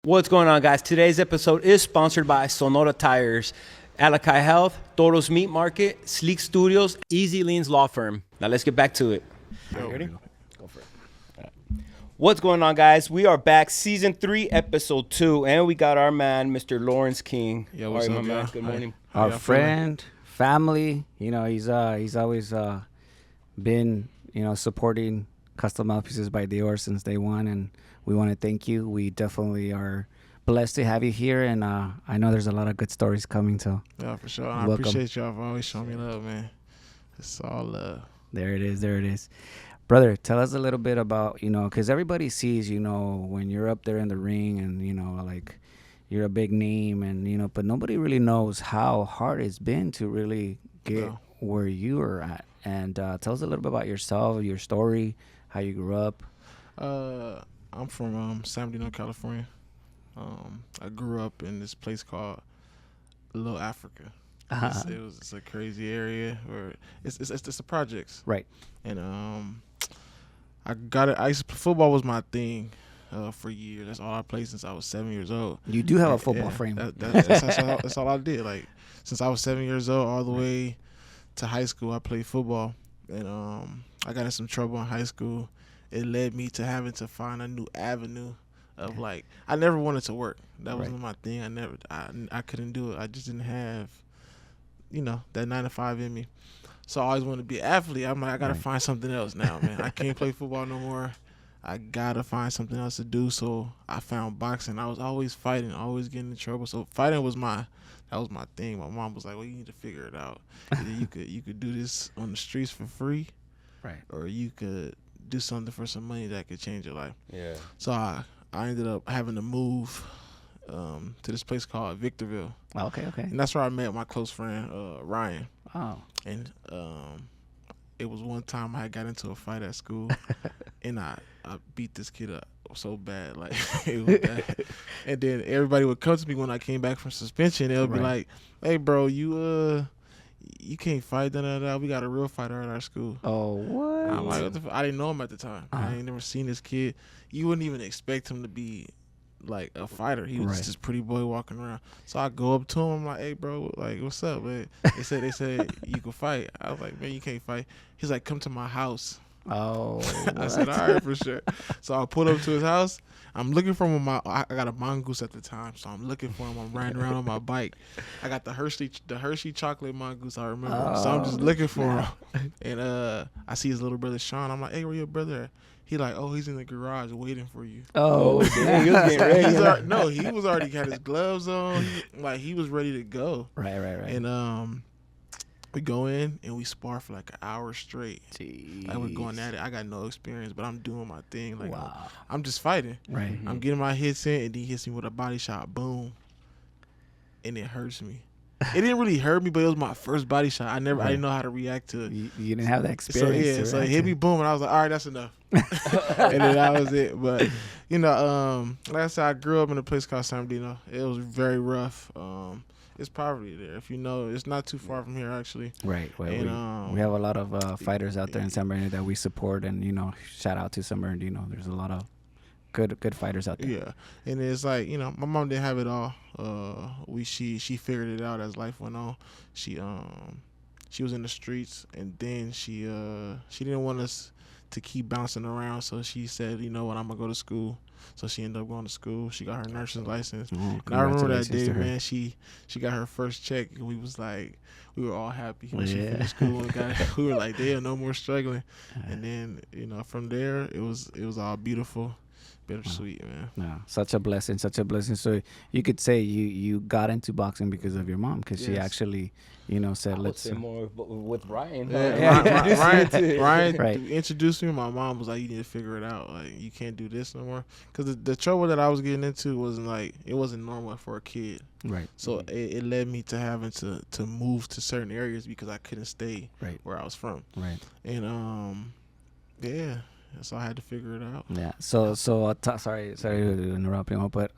What's going on, guys? Today's episode is sponsored by Sonora Tires, Alakai Health, Toros Meat Market, Sleek Studios, Easy Leans Law Firm. Now let's get back to it. Are you ready? Go for it. All right. What's going on, guys? We are back, season 3, episode 2, and we got our man, Mr. Lawrence King. Yeah, what's up, man? Good morning. Our friend, family. You know, he's always been, supporting custom mouthpieces by Deor since day one, and we want to thank you. We definitely are blessed to have you here, and I know there's a lot of good stories coming, so yeah, for sure. I appreciate y'all for always showing me love, man. It's all love. There it is. Brother, tell us a little bit about, because everybody sees, when you're up there in the ring and, like you're a big name and, but nobody really knows how hard it's been to really get where you are at. And tell us a little bit about yourself, your story, how you grew up. I'm from San Bernardino, California. I grew up in this place called Little Africa. It's a crazy area where it's the projects. Right. And I got it. Football was my thing for years. That's all I played since I was 7 years old. You do have a football frame. That's all I did. Like since I was 7 years old, all the way to high school, I played football. And I got in some trouble in high school. It led me to having to find a new avenue of like, I never wanted to work. That wasn't my thing. I couldn't do it. I just didn't have, that 9 to 5 in me. So I always wanted to be an athlete. I'm like, I got to find something else now, man. I can't play football no more. I got to find something else to do. So I found boxing. I was always fighting, always getting in trouble. So fighting was my thing. My mom was like, well, you need to figure it out. Either you could do this on the streets for free. Right. Or you could do something for some money that could change your life. Yeah. So I ended up having to move to this place called Victorville. Oh, okay. And that's where I met my close friend, Ryan. Oh. And it was one time I got into a fight at school, and I beat this kid up so bad. Like, it was bad. And then everybody would come to me when I came back from suspension. They'll be like, hey, bro, you can't fight, we got a real fighter at our school. Oh, what? I'm like, what the I didn't know him at the time. I ain't never seen this kid. You wouldn't even expect him to be like a fighter. He was just this pretty boy walking around. So I go up to him. I'm like, hey, bro, like, what's up, man? They said you can fight. I was like, man, you can't fight. He's like, come to my house. Oh, I said, all right, for sure. So I pulled up to his house. I'm looking for him. I got a mongoose at the time, so I'm looking for him. I'm riding around on my bike. I got the Hershey chocolate mongoose. I remember. So I'm just looking for him, and I see his little brother Sean. I'm like, hey, where your brother at? He like, oh, he's in the garage waiting for you. Oh, dang, he was getting ready. He was already got his gloves on. He was ready to go. Right. And we go in and we spar for like an hour straight. Jeez. I was going at it. I got no experience, but I'm doing my thing. Like, wow. I'm just fighting. Right. I'm getting my hits in, and then he hits me with a body shot. Boom. And it hurts me. It didn't really hurt me, but it was my first body shot. I didn't know how to react to it. You didn't have that experience. So it hit me, boom, and I was like, all right, that's enough. And then that was it. But, like I said, I grew up in a place called San Bernardino. It was very rough. It's poverty there. If you know, it's not too far from here, actually. Right. Well, and, we have a lot of fighters out there in San Bernardino that we support, and, shout out to San Bernardino. There's a lot of good fighters out there. Yeah. And it's like, my mom didn't have it all. She figured it out as life went on. She was in the streets, and then she didn't want us to keep bouncing around, so she said, you know what, I'm gonna go to school. So she ended up going to school. She got her nursing license. And I remember that day, man, she got her first check, and we were all happy when she finished school and we were like, damn, no more struggling. And then, from there it was all beautiful. Bittersweet, man. No, such a blessing. So you could say you got into boxing because of your mom, because she actually, said, let's say more with Ryan. Ryan introduced me. My mom was like, you need to figure it out. Like, you can't do this no more. Because the trouble that I was getting into wasn't normal for a kid. Right. So it led me to having to move to certain areas because I couldn't stay where I was from. Right. And so I had to figure it out. Yeah. So sorry to interrupt you, but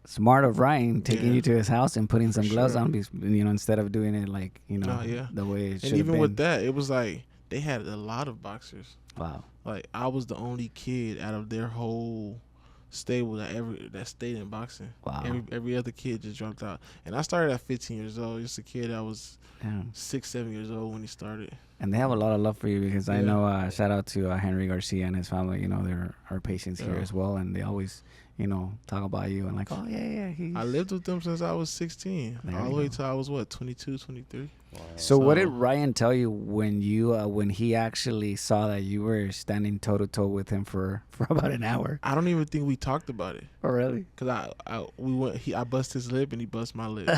smart of Ryan taking you to his house and putting some gloves on, instead of doing it like the way it should have been. And even with that, it was like they had a lot of boxers. Wow. Like I was the only kid out of their whole stable that stayed in boxing. Wow. Every other kid just dropped out. And I started at 15 years old. Just a kid that was 6, 7 years old when he started. And they have a lot of love for you because I Yeah. know, shout out to Henry Garcia and his family. You know, they're our patients here Yeah. as well. And they always, you know, talk about you and like, oh, yeah. I lived with them since I was 16. There all you the way go. till I was, 22, 23. Wow. So what did Ryan tell you when when he actually saw that you were standing toe to toe with him for about an hour? I don't even think we talked about it. Oh, really? Cause I bust his lip and he bust my lip.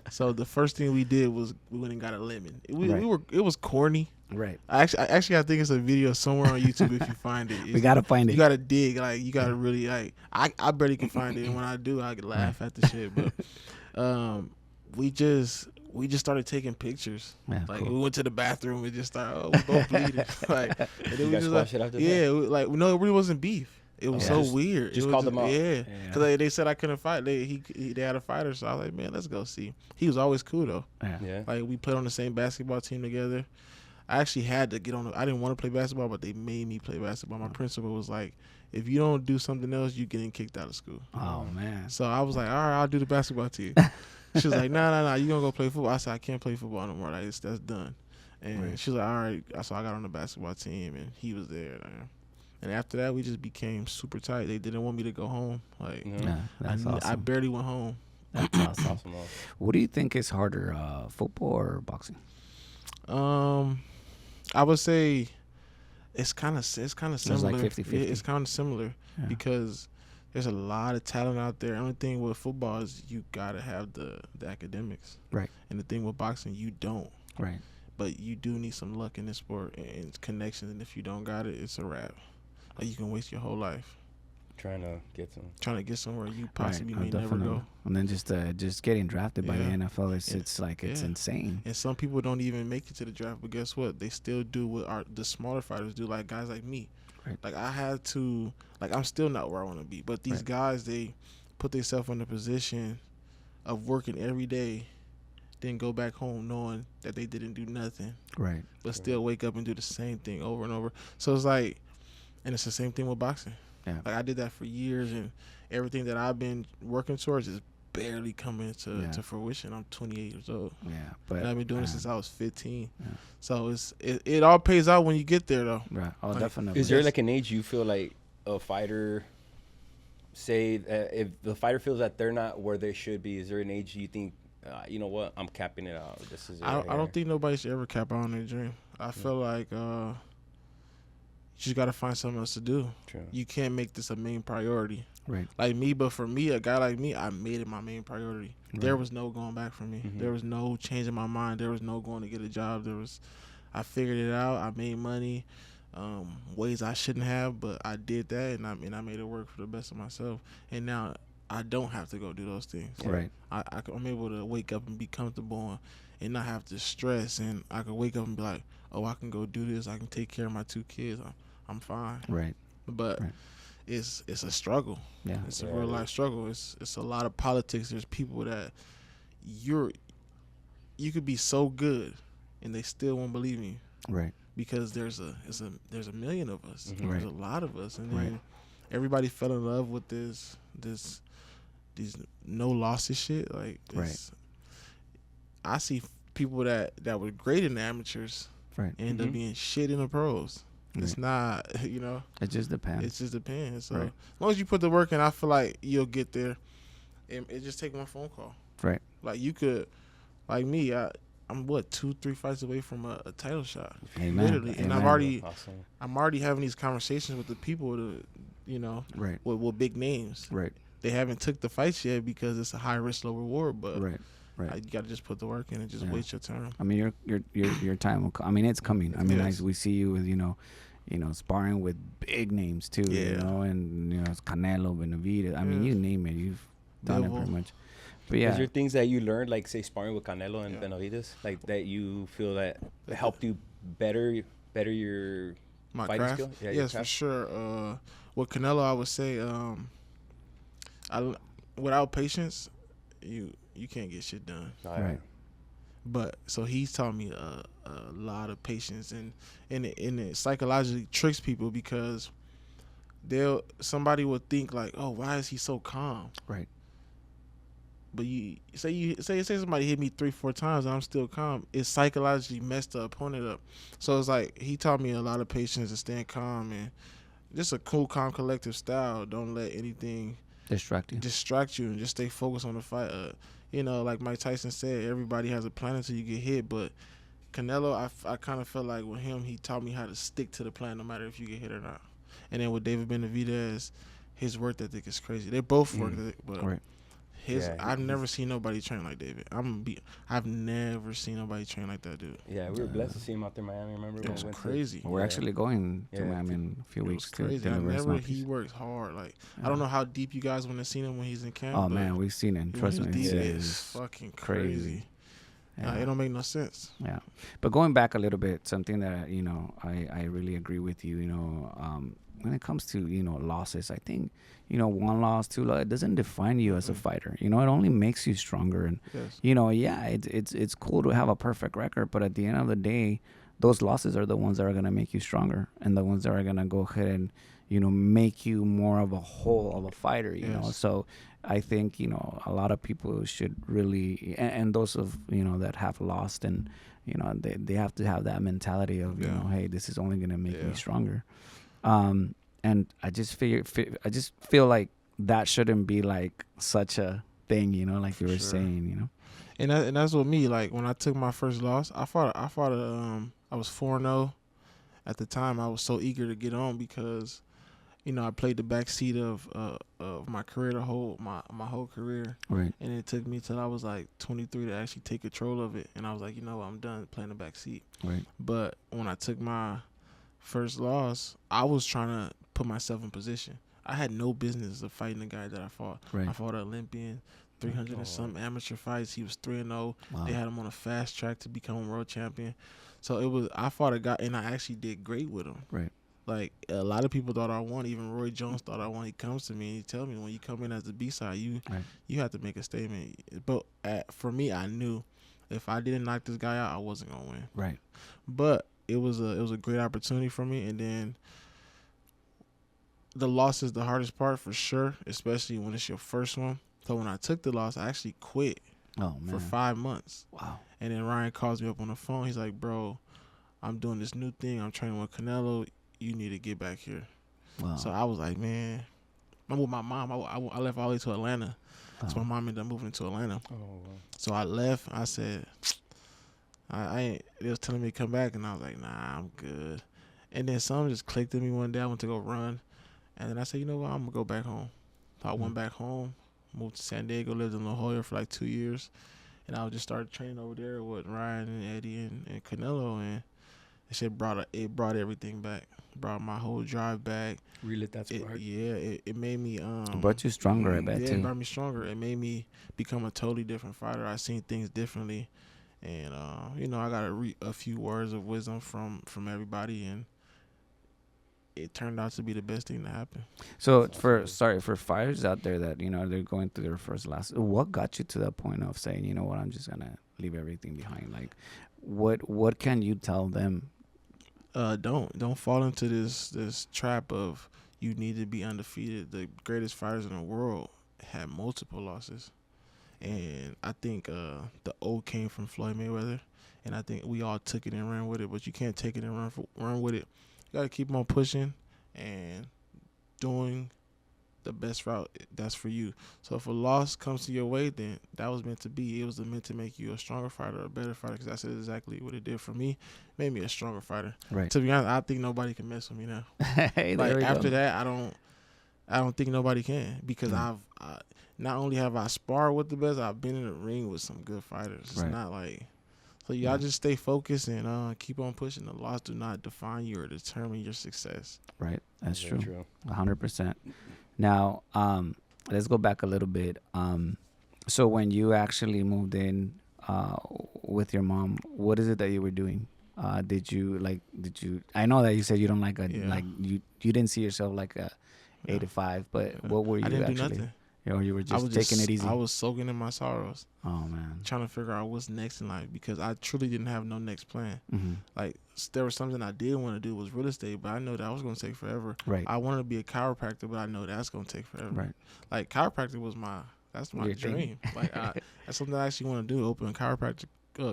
So the first thing we did was we went and got a lemon. It was corny. Right. I think it's a video somewhere on YouTube if you find it. We gotta find it. You gotta dig. Like you gotta really like. I barely can find it, and when I do, I can laugh at the shit. But we just started taking pictures. Yeah, like cool. we went to the bathroom and just started. We both bleeding. Like and then You we guys just squash it after that? yeah. No, it really wasn't beef. It was so weird. Just It was called them out. Yeah, because they said I couldn't fight. They had a fighter, so I was like, man, let's go see. He was always cool though. Yeah. Like we played on the same basketball team together. I actually had to get on. I didn't want to play basketball, but they made me play basketball. My principal was like, if you don't do something else, you're getting kicked out of school. Oh, man. So I was like, all right, I'll do the basketball team. She was like, nah, you gonna go play football. I said, I can't play football no more. Like that's done. And she was like, all right. So I got on the basketball team, and he was there. And after that, we just became super tight. They didn't want me to go home. Like, That's I awesome. barely went home. That's awesome. What do you think is harder, football or boxing? I would say it's kind of similar. It's like 50-50. It's kind of similar because there's a lot of talent out there. The only thing with football is you gotta have the academics, Right. And the thing with boxing, you don't. Right. But you do need some luck in this sport and connections, and if you don't got it, it's a wrap. Like you can waste your whole life Trying to get somewhere you possibly Right. may never go. And then just getting drafted by the Yeah. NFL, it's insane. And some people don't even make it to the draft, but guess what? They still do what the smaller fighters do, like guys like me. Right. Like I had to, like I'm still not where I want to be, but these guys, they put themselves in the position of working every day, then go back home knowing that they didn't do nothing, Right. but still wake up and do the same thing over and over. So it's like, and it's the same thing with boxing. Yeah. Like I did that for years, and everything that I've been working towards is barely coming to fruition. I'm 28 years old. Yeah. But And I've been doing it since I was 15. Yeah. So it all pays out when you get there, though. Right. Oh, Like, definitely. Is there like an age you feel like a fighter, say if the fighter feels that they're not where they should be, is there an age you think, you know what, I'm capping it out? This is it I don't think nobody should ever cap out on their dream. I feel like you just got to find something else to do. True. You can't make this a main priority. Right. Like me, but for me, a guy like me, I made it my main priority. Right. There was no going back for me. Mhm. There was no changing my mind. There was no going to get a job. I figured it out. I made money ways I shouldn't have, but I did that, and I made it work for the best of myself. And now I don't have to go do those things. Right. I'm able to wake up and be comfortable and not have to stress. And I can wake up and be like, oh, I can go do this. I can take care of my 2 kids. I'm fine. Right. But it's a struggle. Yeah. It's a real life struggle. It's a lot of politics. There's people that you could be so good and they still won't believe you. Right. Because there's a million of us. Mhm. There's a lot of us, and then Right. everybody fell in love with these no losses shit. Like I see people that were great in the amateurs Right. end up being shit in the pros. It's Right. not, It just depends. it just depends. So Right. as long as you put the work in, I feel like you'll get there. It just take one phone call. Right. Like you could, like me, I'm 2-3 fights away from a title shot. Amen. Literally. And Amen. I'm already having these conversations with the people Right. with big names. Right. They haven't took the fights yet because it's a high risk, low reward. But Right. Right. you got to just put the work in and just wait your turn. I mean, your time will come. I mean, it's coming. I mean, Yes. we see you with sparring with big names too. You Yeah. know, and it's Canelo, Benavidez. I mean, Yeah. you name it, you've done it Devil. pretty much. But yeah, Is there things that you learned, like say sparring with Canelo and Benavidez, like that you feel that helped you better your My fighting craft? skill? Yeah, your Yes, for craft? sure. With Canelo, I would say without patience, you can't get shit done. right. But so he's taught me a lot of patience, and it psychologically tricks people because somebody would think like, oh, why is he so calm? Right. But you say somebody hit me 3-4 times and I'm still calm. It psychologically messed the opponent up. So it's like he taught me a lot of patience and staying calm and just a cool, calm, collective style. Don't let anything Distract you and just stay focused on the fight. Like Mike Tyson said, everybody has a plan until you get hit. But Canelo, I kind of felt like with him, he taught me how to stick to the plan no matter if you get hit or not. And then with David Benavidez, his work ethic is crazy. They both work ethic, but right. I've never seen nobody train like David. I've never seen nobody train like that dude. Yeah, we were blessed to see him out there in Miami. Remember? It was crazy. We're actually going to Miami in a few weeks too. Crazy. He works hard. Like I don't know how deep you guys want to see him when he's in camp. Oh man, we've seen him. Trust me, it's fucking crazy. Yeah. It don't make no sense. Yeah, but going back a little bit, something that I really agree with you. When it comes to losses, I think one loss, two loss, it doesn't define you as a fighter. It only makes you stronger. And it's cool to have a perfect record, but at the end of the day, those losses are the ones that are gonna make you stronger, and the ones that are gonna go ahead and make you more of a whole of a fighter. So I think a lot of people should really, and those of that have lost, and they have to have that mentality of hey, this is only gonna make me stronger. And I just feel like that shouldn't be like such a thing, like you were saying, And that's what me, like when I took my first loss, I was 4-0 at the time. I was so eager to get on because I played the back seat of my career, my whole career. Right. And it took me till I was like 23 to actually take control of it. And I was like, I'm done playing the back seat. Right. But when I took my first loss, I was trying to put myself in position. I had no business of fighting the guy that I fought. Right. I fought an Olympian, 300 and some amateur fights. He was 3-0. Wow. They had him on a fast track to become a world champion. So I fought a guy, and I actually did great with him. Right. Like, a lot of people thought I won. Even Roy Jones thought I won. He comes to me and he tells me, when you come in as the B-side, you have to make a statement. But for me, I knew if I didn't knock this guy out, I wasn't going to win. Right. But it was a great opportunity for me. And then the loss is the hardest part for sure, especially when it's your first one. So when I took the loss, I actually quit for 5 months. Wow. And then Ryan calls me up on the phone. He's like, bro, I'm doing this new thing. I'm training with Canelo. You need to get back here. Wow. So I was like, man, I'm with my mom. I left all the way to Atlanta. So my mom ended up moving to Atlanta. Oh, wow. So I left. I said, they was telling me to come back, and I was like, nah, I'm good. And then something just clicked in me one day. I went to go run, and then I said, you know what, I'm gonna go back home. So I went back home, moved to San Diego, lived in La Jolla for like 2 years, and I just started training over there with Ryan and Eddie and Canelo, and it shit brought everything back. Brought my whole drive back. Relit that spark. It made me It brought you stronger, I bet too. It brought me stronger. It made me become a totally different fighter. I seen things differently. And I got a few words of wisdom from everybody, and it turned out to be the best thing to happen. So for fighters out there that they're going through their first loss, what got you to that point of saying, you know what, I'm just gonna leave everything behind? Like, what can you tell them? Don't fall into this trap of you need to be undefeated. The greatest fighters in the world had multiple losses. And I think the O came from Floyd Mayweather, and I think we all took it and ran with it. But you can't take it and run with it. You got to keep on pushing and doing the best route that's for you. So if a loss comes to your way, then that was meant to be. It was meant to make you a stronger fighter, a better fighter, because that's exactly what it did for me. It made me a stronger fighter. Right. To be honest, I think nobody can mess with me now. Hey, like after that, I don't think nobody can, because not only have I sparred with the best, I've been in the ring with some good fighters. It's not like, so y'all just stay focused and keep on pushing. The loss do not define you or determine your success. Right. That's true. 100%. Now, let's go back a little bit. So when you actually moved in with your mom, what is it that you were doing? Did you I know that you said you don't like you didn't see yourself like a 8 to 5, but what were you I didn't actually? do nothing. Or you were just taking it easy? I was soaking in my sorrows. Oh, man. Trying to figure out what's next in life because I truly didn't have no next plan. Mm-hmm. Like, there was something I did want to do was real estate, but I know that was going to take forever. Right. I wanted to be a chiropractor, but I know that's going to take forever. Right. Like, chiropractor was that's my Your dream. thing. Like, that's something I actually want to do, open chiropractic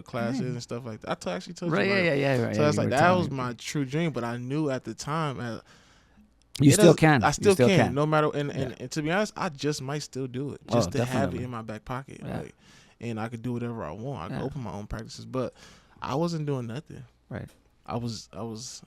classes and stuff like that. I actually told Right, you about it. yeah. Right, So that's like, that was me. my true dream, but I knew at the time, You still can. I still can. can. No matter, and to be honest, I just might still do it just to have it definitely. in my back pocket. Yeah. Like, and I could do whatever I want. I could open my own practices, but I wasn't doing nothing. Right. I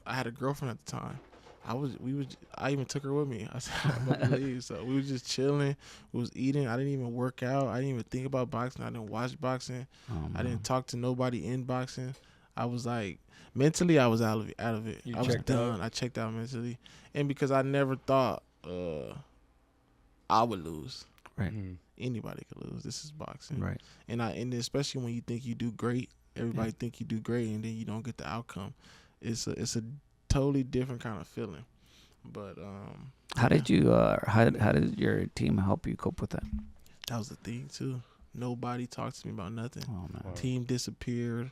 had a girlfriend at the time. I even took her with me. I said, I'm about to leave. So we was just chilling. We was eating. I didn't even work out. I didn't even think about boxing. I didn't watch boxing. I didn't talk to nobody in boxing. I was like, mentally, I was out of it. I was done. I checked out mentally. And because I never thought I would lose. Right. Mm. Anybody could lose. This is boxing. Right. And especially when you think you do great, everybody think you do great, and then you don't get the outcome. It's a totally different kind of feeling. But how did your team help you cope with that? That was the thing too. Nobody talked to me about nothing. Oh man. Wow. Team disappeared.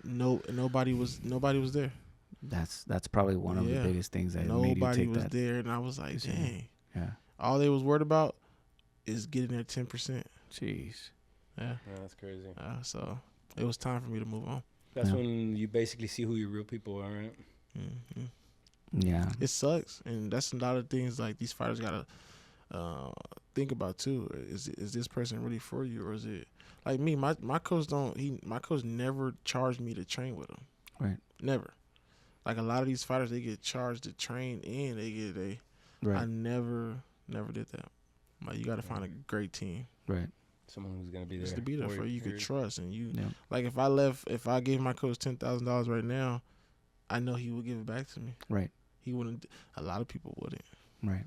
Nobody was there. That's probably one of the biggest things that made you nobody take was that. there, and I was like, dang. Yeah. All they was worried about is getting their 10%. Jeez. Yeah. That's crazy. So it was time for me to move on. That's when you basically see who your real people are, right? Mm-hmm. Yeah. It sucks, and that's a lot of things like these fighters gotta think about too. Is this person really for you, or is it like me? My coach my coach never charged me to train with him. Right. Never. Like a lot of these fighters, they get charged to train and they get a. Right. I never did that. Like you got to find a great team. Right. Someone who's gonna be there. Just to be there for you, could trust, and you. Yeah. Like if I gave my coach $10,000 right now, I know he would give it back to me. Right. He wouldn't. A lot of people wouldn't. Right.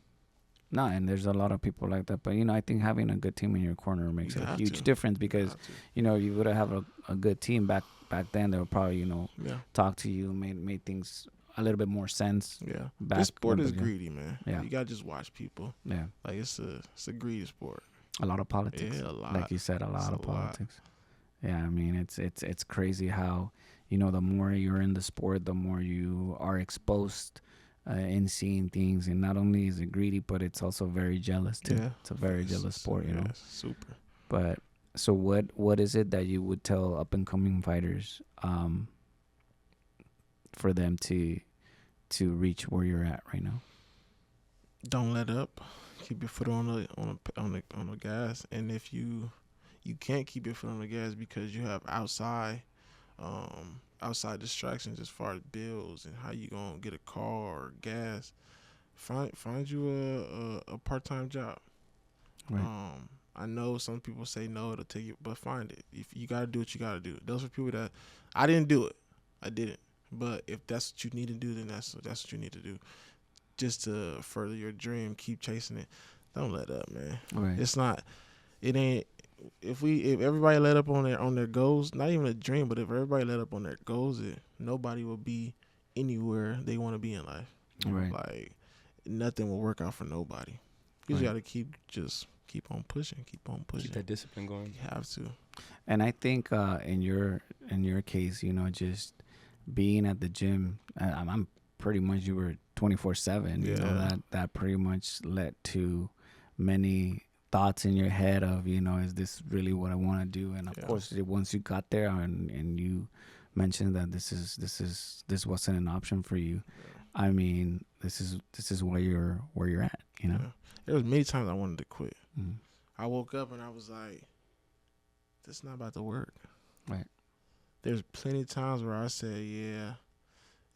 No, and there's a lot of people like that. But, I think having a good team in your corner makes a huge difference because, you would have a good team back then. They would probably, talk to you, made things a little bit more sense. Yeah. This sport is greedy, man. Yeah. You got to just watch people. Yeah. Like it's a greedy sport. A lot of politics. Yeah, a lot. Like you said, a lot of politics. Yeah, I mean, it's crazy how, the more you're in the sport, the more you are exposed in seeing things, and not only is it greedy, but it's also very jealous too. Yeah. It's a very jealous sport, Super. But so what is it that you would tell up and coming fighters for them to reach where you're at right now? Don't let up. Keep your foot on the gas, and if you can't keep your foot on the gas because you have outside distractions as far as bills and how you gonna get a car or gas, find you a part-time job. Right. I know some people say no, it'll take you, but find it. If you gotta do what you gotta do. Those are people that I didn't do it. I didn't. But if that's what you need to do, then that's what you need to do. Just to further your dream, keep chasing it. Don't let up, man. Right. It ain't. If everybody let up on their goals, not even a dream, but if everybody let up on their goals, nobody will be anywhere they want to be in life. Right. Like nothing will work out for nobody. You just got to keep on pushing, keep that discipline going. You have to. And I think in your case, just being at the gym, I'm pretty much, you were 24/7. Yeah. That pretty much led to many thoughts in your head of, is this really what I want to do? And of course, once you got there and you mentioned that this wasn't an option for you, I mean, this is where you're at, Yeah. There was many times I wanted to quit. Mm-hmm. I woke up and I was like, this is not about to work. Right. There's plenty of times where I said, yeah,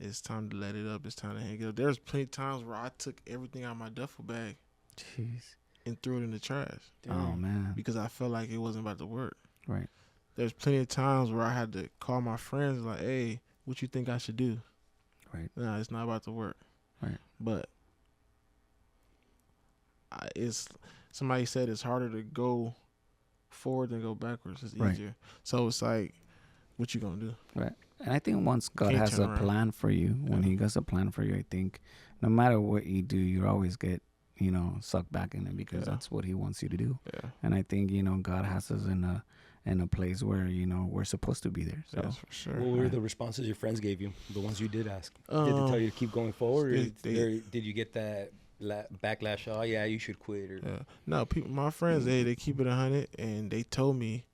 it's time to let it up. It's time to hang it up. There's plenty of times where I took everything out of my duffel bag. Jeez. And threw it in the trash. Oh, man. Because I felt like it wasn't about to work. Right. There's plenty of times where I had to call my friends like, hey, what you think I should do? Right. No, it's not about to work. Right. But somebody said it's harder to go forward than go backwards. It's easier. So it's like, what you gonna do? Right. And I think once God has a plan for you, when He has a plan for you, I think no matter what you do, you always get, suck back in it, because that's what he wants you to do. Yeah. And I think, God has us in a place where, we're supposed to be there. So That's for sure. What were the responses your friends gave you? The ones you did ask? Did they tell you to keep going forward, or did you get that backlash? Oh yeah, you should quit. Or No, my friends, they keep it 100, and they told me,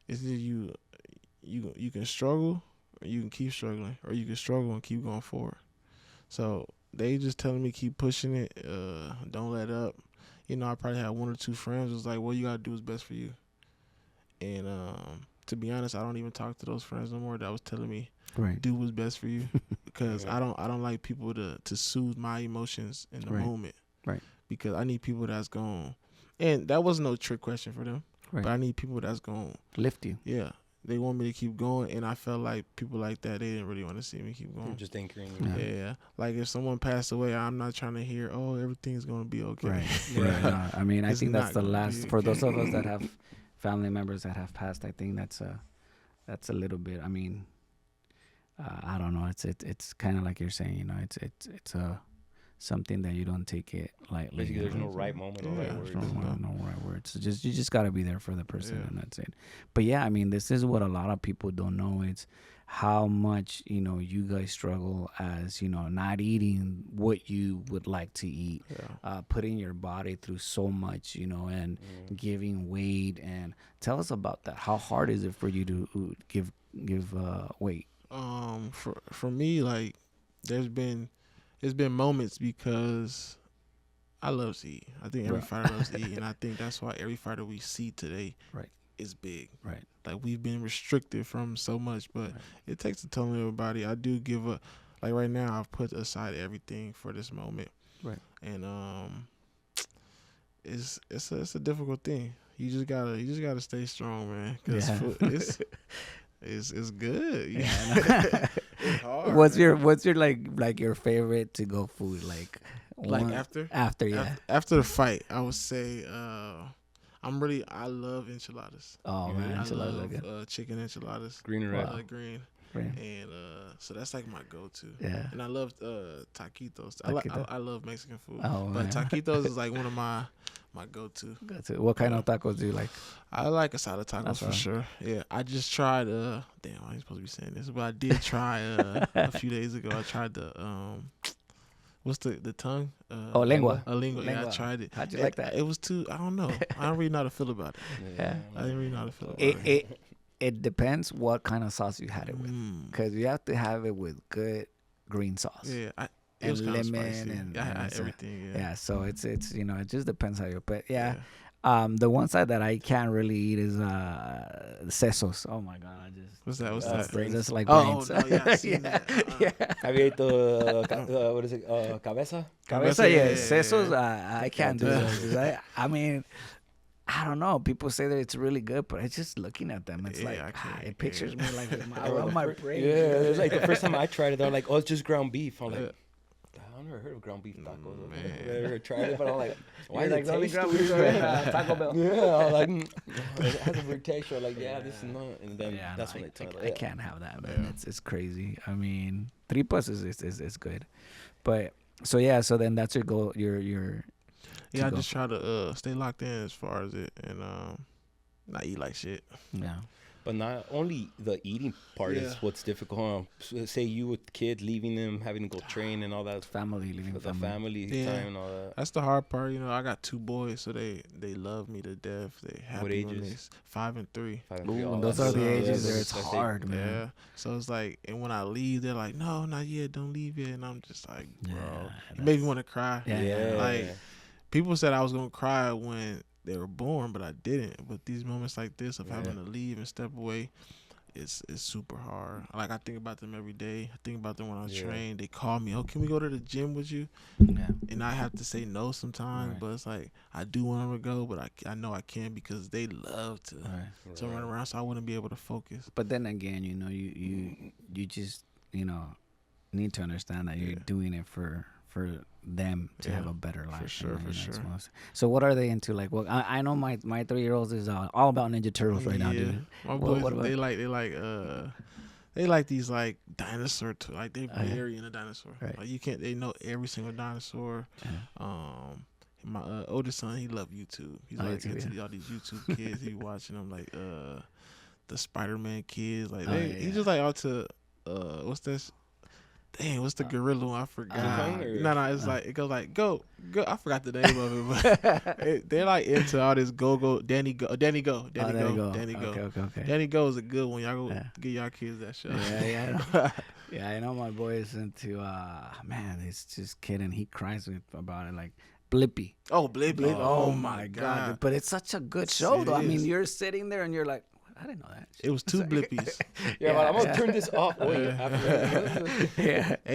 is that you can struggle, or you can keep struggling, or you can struggle and keep going forward. So they just telling me keep pushing it, don't let up. I probably had 1 or 2 friends was like, what you gotta do is best for you. And to be honest, I don't even talk to those friends no more that was telling me do what's best for you, because I don't like people to soothe my emotions in the moment. Right. Because I need people that's going, and that was no trick question for them. Right. But I need people that's going lift you. Yeah. They want me to keep going, and I felt like people like that, they didn't really want to see me keep going. Just anchoring you. Yeah. Like if someone passed away, I'm not trying to hear, oh, everything's going to be okay. Right. No, I mean, I think that's the last, for those of us that have family members that have passed, I think that's a little bit, I mean, I don't know. It's kind of like you're saying, it's something that you don't take it lightly. Basically, there's no right moment or right words. No right words. You just got to be there for the person, and that's it. But yeah, I mean, this is what a lot of people don't know. It's how much, you guys struggle as, not eating what you would like to eat, putting your body through so much, and giving weight. And tell us about that. How hard is it for you to give weight? For me, like, it's been moments, because I love to eat. I think every fighter loves to eat, and I think that's why every fighter we see today is big. Right. Like, we've been restricted from so much, but it takes a toll on everybody. I do give up. Like right now, I've put aside everything for this moment. Right. And it's a difficult thing. You just gotta stay strong, man. Cause it's good. Yeah. It's hard. What's your like your favorite to go food, like after the fight? I would say I love enchiladas. Oh man, enchiladas I love chicken enchiladas, green and red. Green. And so that's like my go-to. Yeah. And I love taquitos. Taquito. I love Mexican food. Oh, but man. taquitos is like one of my go-to. What kind of tacos do you like? I like asada tacos for sure. Yeah, I just tried. Damn, I ain't supposed to be saying this, but I did try a few days ago. I tried the what's the tongue? Lengua. Lengua. Yeah, I tried it. How'd you like that? It was too. I don't know. I don't really know how to feel about it. Yeah. I didn't really know how to feel about it. It depends what kind of sauce you had it with, because you have to have it with good green sauce. Yeah. And was lemon spicy. and everything. Yeah. So it's it just depends how you. But yeah. The one side that I can't really eat is sesos. Oh my god, I just what's that? Brains. Just like brains. brains. Oh no, yeah, I've seen that. Have you ate the what is it? Cabeza? Cabeza, yeah. Sesos, I can't do those. I mean, I don't know. People say that it's really good, but it's just looking at them. It's it pictures me like around my brain. Yeah, it's like the first time I tried it, they're like, "Oh, it's just ground beef." I'm like, I've never heard of ground beef tacos. I've never tried it, but I'm like, why is it taste weird? Taco Bell. Yeah, I'm like, it has a weird texture. Like, this is not. And then that's when I can't have that, man. It's crazy. I mean, tripas is good, but so then that's your goal. Your I just try to stay locked in as far as it, and not eat like shit. Yeah. But not only the eating part is what's difficult. So say you with kids, leaving them, having to go train and all that. Leaving the family time and all that. That's the hard part. I got 2 boys, so they love me to death. They happy. What ages? This. 5 and 3. Those are the ages where it's hard, man. Yeah. So it's like, and when I leave, they're like, "No, not yet. Don't leave yet." And I'm just like, bro, it made me want to cry. Yeah. Like, people said I was gonna cry when they were born, but I didn't. But these moments like this of having to leave and step away, it's super hard. Like, I think about them every day. I think about them when I train. They call me, "Oh, can we go to the gym with you?" Yeah. And I have to say no sometimes, but it's like, I do want them to go, but I know I can, because they love to run around, so I wouldn't be able to focus. But then again, you just need to understand that you're doing it for them to have a better life. For sure. So what are they into? Like, well, I know my 3-year-old is all about Ninja Turtles right now, dude. My boys, they like these like dinosaur like they bury in a dinosaur. Right. Like, you can't. They know every single dinosaur. My oldest son, he love YouTube. He's like into all these YouTube kids. He watching them like the Spider-Man kids. Like he's just like out to what's this? Dang, what's the gorilla one? I forgot. No, it's like it goes like go. I forgot the name of it, but they're like into all this Danny Go. Danny Go. Okay. Danny Go is a good one. Y'all go get y'all kids that show. Yeah. Yeah, I know my boy is into man, it's just kidding. He cries about it like Blippi. Oh, Blippi. Oh my God. But it's such a good show though. I mean, you're sitting there and you're like, I didn't know that. It was 2 Blippies. Well, I'm gonna turn this off. Hey,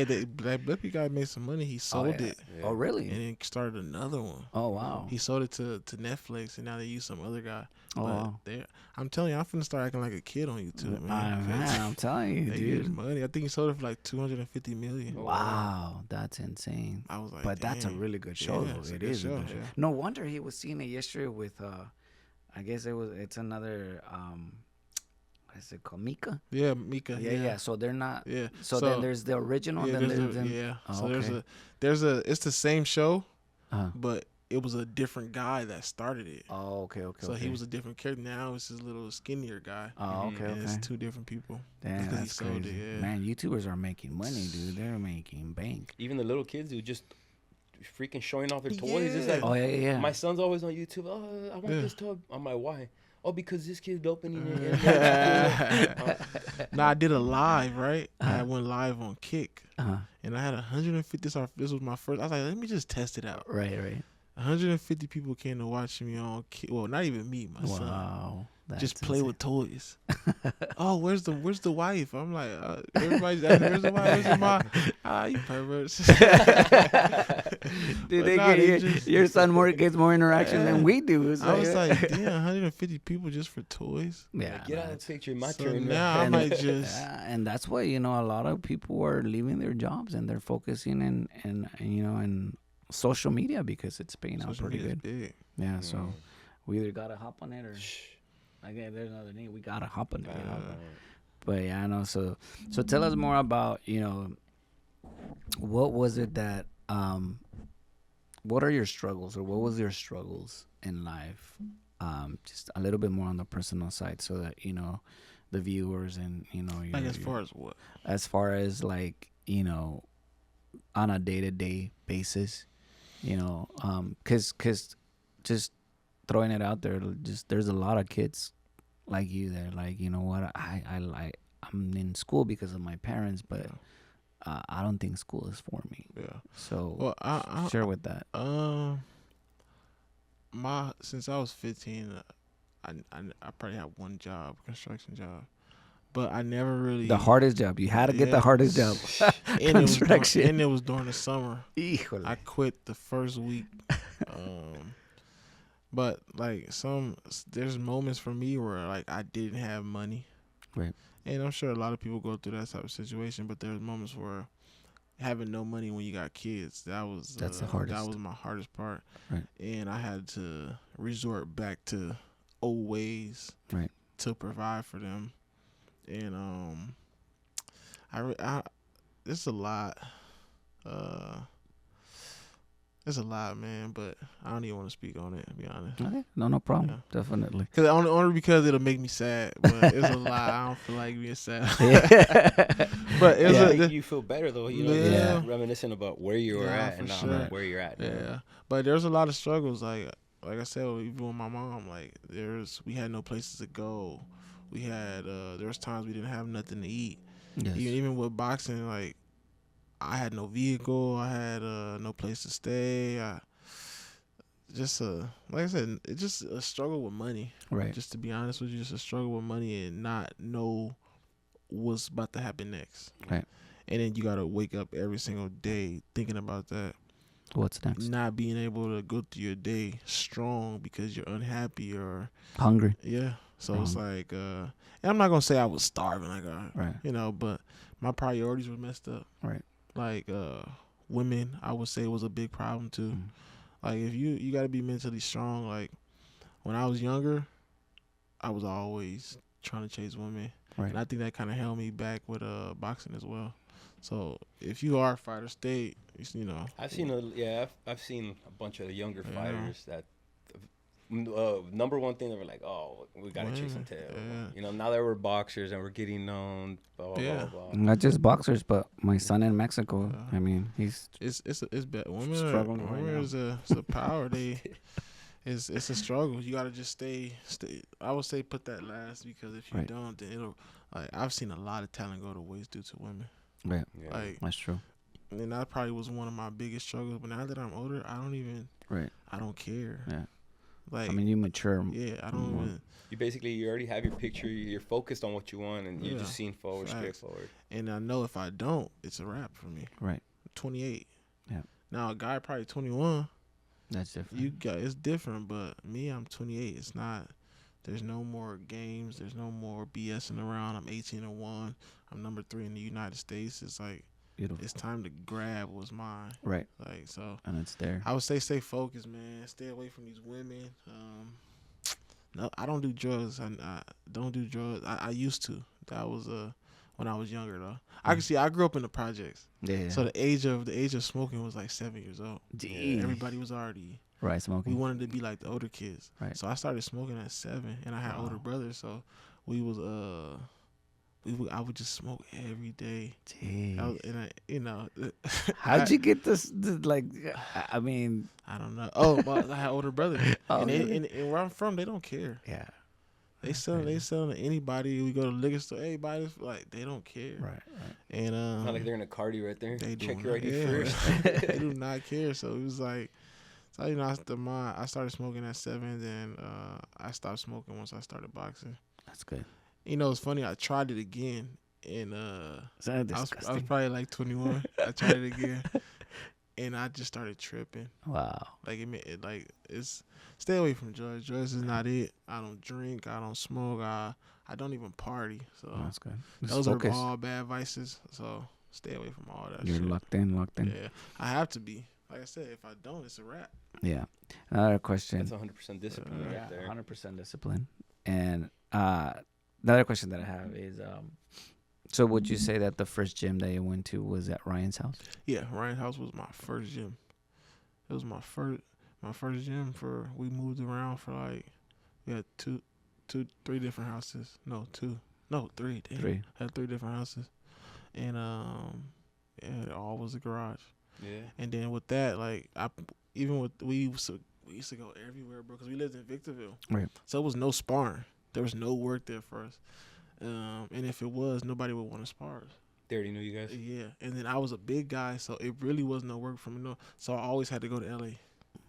that Blippi guy made some money. He sold it. Oh, really? And then started another one. Oh, wow. He sold it to Netflix, and now they use some other guy. Oh, wow. I'm telling you, I'm finna start acting like a kid on YouTube, man. I'm telling you, dude. Money. I think he sold it for like $250 million. Wow, that's insane. I was like, but that's a really good show, though. It is a good show. No wonder he was seeing it yesterday with I guess it's another what's it called? Mika? Yeah, Mika. Yeah. So they're not. Yeah. So then there's the original. Yeah, it's the same show, but it was a different guy that started it. Oh, okay. So he was a different character. Now it's this little skinnier guy. Oh, okay. And it's 2 different people. Damn, that's crazy. Man, YouTubers are making money, dude. They're making bank. Even the little kids who just freaking showing off their toys. It's like, oh yeah. My son's always on YouTube. Oh, I want this toy. I'm like, why? Oh, because this kid's opening it. Now I did a live, right? I went live on Kick, and I had 150. This was my first. I was like, let me just test it out. Right. 150 people came to watch me on Kick. Well, not even me, my son. Wow. Just play with toys. Oh, where's the wife? I'm like, everybody's asking, where's the wife? Where's the mom? You perverts. Dude, your son gets more interaction than we do. I was like, damn, 150 people just for toys. Yeah, get out of the picture. My turn. Now I might just. And that's why a lot of people are leaving their jobs and they're focusing in social media because it's paying out pretty good. Big. Yeah, so we either gotta hop on it or. Again, there's another name. We gotta hop on it. But yeah, I know. So tell us more about what was it that what are your struggles or what was your struggles in life? Just a little bit more on the personal side, so that the viewers and as far as what? As far as like on a day-to-day basis, because just throwing it out there, there's a lot of kids like you there. Like, you know what, I'm in school because of my parents, but I don't think school is for me. Yeah. So I share with that. Since I was 15, I probably had one job, construction job. But I never really... The hardest job. You had to get the hardest job. Construction. And it was during the summer. Híjole. I quit the first week. But like there's moments for me where like I didn't have money. Right. And I'm sure a lot of people go through that type of situation, but there's moments where having no money when you got kids, that's the hardest. That was my hardest part. Right. And I had to resort back to old ways to provide for them. And it's a lot. It's a lot, man, but I don't even want to speak on it, to be honest. Okay, no problem. Yeah. Definitely. Only because it'll make me sad, but it's a lot. I don't feel like being sad. But you feel better though, reminiscing about where you were at and not where you're at. Yeah, but there's a lot of struggles. Like I said, even with my mom, like we had no places to go. We had there was times we didn't have nothing to eat. Yes. Even with boxing, like. I had no vehicle. I had no place to stay. Like I said, it's just a struggle with money. Right. Just to be honest with you, just a struggle with money and not know what's about to happen next. Right. And then you got to wake up every single day thinking about that. What's next? Not being able to go through your day strong because you're unhappy or hungry. Yeah. So it's like, and I'm not going to say I was starving, but my priorities were messed up. Right. Like women, I would say it was a big problem too. Like if you got to be mentally strong. Like when I was younger, I was always trying to chase women, right. And I think that kind of held me back with boxing as well. So if you are a fighter, stay. You know. I've seen I've seen a bunch of younger Yeah. fighters that number one thing they were like, oh, we gotta chase and tail. Yeah. You know, now that we're boxers and we're getting known, blah blah Yeah. blah. Not just boxers, but my son in Mexico. I mean, he's It's bad. Women struggling right now. is a power. It's a struggle. You gotta just stay. I would say put that last, because if you Right. don't, then it'll. Like, I've seen a lot of talent go to waste due to women. right. Yeah. Like, That's true. and that probably was one of my biggest struggles. But now that I'm older, I don't care. Yeah. Like, I mean, you mature. yeah, I don't even. you already have your picture. You're focused on what you want, and you're Yeah. just seeing forward, straight Facts. forward. And I know if I don't, it's a wrap for me. Right. 28. Yeah. Now a guy probably 21. That's different. It's different, but me, I'm 28. It's not. There's no more games. There's no more BSing around. I'm 18-1. I'm number 3 in the United States. It's like, Beautiful. it's time to grab what's mine. Right. Like, so And it's there. I would say stay focused, man. Stay away from these women. No, I don't do drugs. I don't do drugs. I used to. That was when I was younger though. I can see. I grew up in the projects. Yeah. So the age of smoking was like 7 years old. Jeez. Everybody was already. Right, We smoking. wanted to be like the older kids. Right. So I started smoking at 7, and I had older brothers. So we was I would just smoke every day. Jeez. How'd you get this? Like, I mean, I don't know. Oh, but I had older brothers, Oh, and, really? and where I'm from, they don't care. yeah. They selling to anybody. We go to the liquor store, hey, buy this. Like, they don't care. Right. And Not like they're in a cardi right there. they do Check your not- ID yeah. first. They do not care. So it was like, so I started smoking at 7. Then I stopped smoking once I started boxing. That's good. You know, it's funny. I tried it again, and Is that I was disgusting? probably like 21. I tried it again, and I just started tripping. Wow. Like it's stay away from drugs. Drugs is not it. I don't drink. I don't smoke. I don't even party. So Oh, that's good. Just those focus. are all bad vices. So stay away from all that You're shit. locked in. Yeah, I have to be. Like I said, if I don't, it's a wrap. Yeah. Another question. That's 100% discipline right there. 100% discipline. And another question that I have is, so would you say that the first gym that you went to was at Ryan's house? Yeah, Ryan House was my first gym. It was my first gym. We moved around for like, we had three different houses. No, 2. No, 3. Damn. 3. Had 3 different houses, and it all was a garage. Yeah. And then with that, like we used to go everywhere, bro, because we lived in Victorville. Right. So it was no sparring. There was no work there for us. And if it was, nobody would want to spar us. They already knew you guys. Yeah. And then I was a big guy, so it really was no work for me. No. So I always had to go to LA.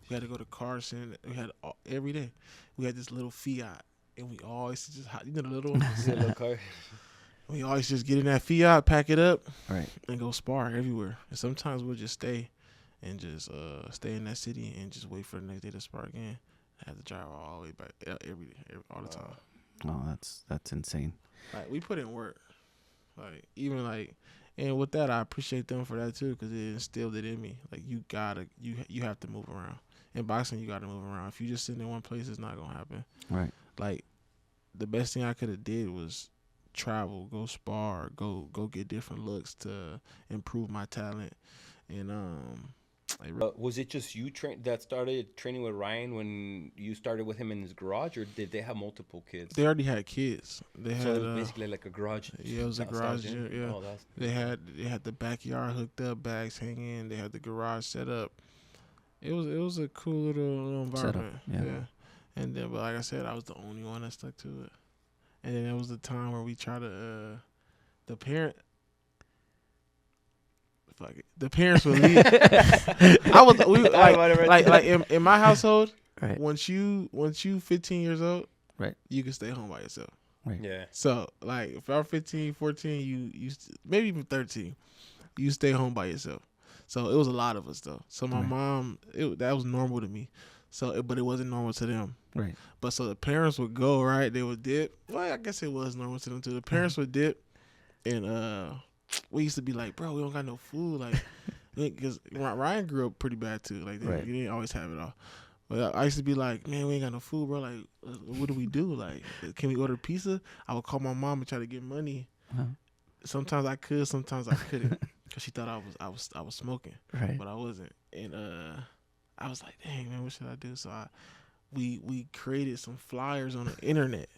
We had to go to Carson. We had every day. We had this little Fiat, and we always just the little one. Yeah, little car. We always just get in that Fiat, pack it up, Right. and go spar everywhere. And sometimes we'll just stay and just stay in that city and just wait for the next day to spar again. I had to drive all the way back every day, all the time. Oh, that's insane. Like, we put in work. Like, even like, and with that, I appreciate them for that too, because it instilled it in me. Like, you have to move around. In boxing, you got to move around. If you just sit in one place, it's not gonna happen. Right. Like, the best thing I could have did was travel, go spar, go get different looks to improve my talent. And Was it just you that started training with Ryan when you started with him in his garage, or did they have multiple kids? they already had kids. They So had it was basically like a garage. yeah, it was a style garage gym? gym. Yeah, Oh, that's they had the backyard hooked up, bags hanging. They had the garage set up. It was a cool little environment. Setup, yeah. And then, but like I said, I was the only one that stuck to it. And then there was the time where we tried to the parents would leave. In my household, Right. once you 15 years old, Right. you can stay home by yourself. yeah. So, like, if I'm 15, 14, maybe even 13, you stay home by yourself. So it was a lot of us though. So my Right. mom, that was normal to me. So, but it wasn't normal to them. Right. But so the parents would go, right? They would dip. Well, I guess it was normal to them too. The parents would dip, and we used to be like, bro, we don't got no food, like, because Ryan grew up pretty bad too. Like, Right. he didn't always have it all. But I used to be like, man, we ain't got no food, bro. Like, what do we do? Like, can we order pizza? I would call my mom and try to get money. Uh-huh. Sometimes I could, sometimes I couldn't. cause she thought I was smoking, Right. but I wasn't. And I was like, dang man, what should I do? So we created some flyers on the internet,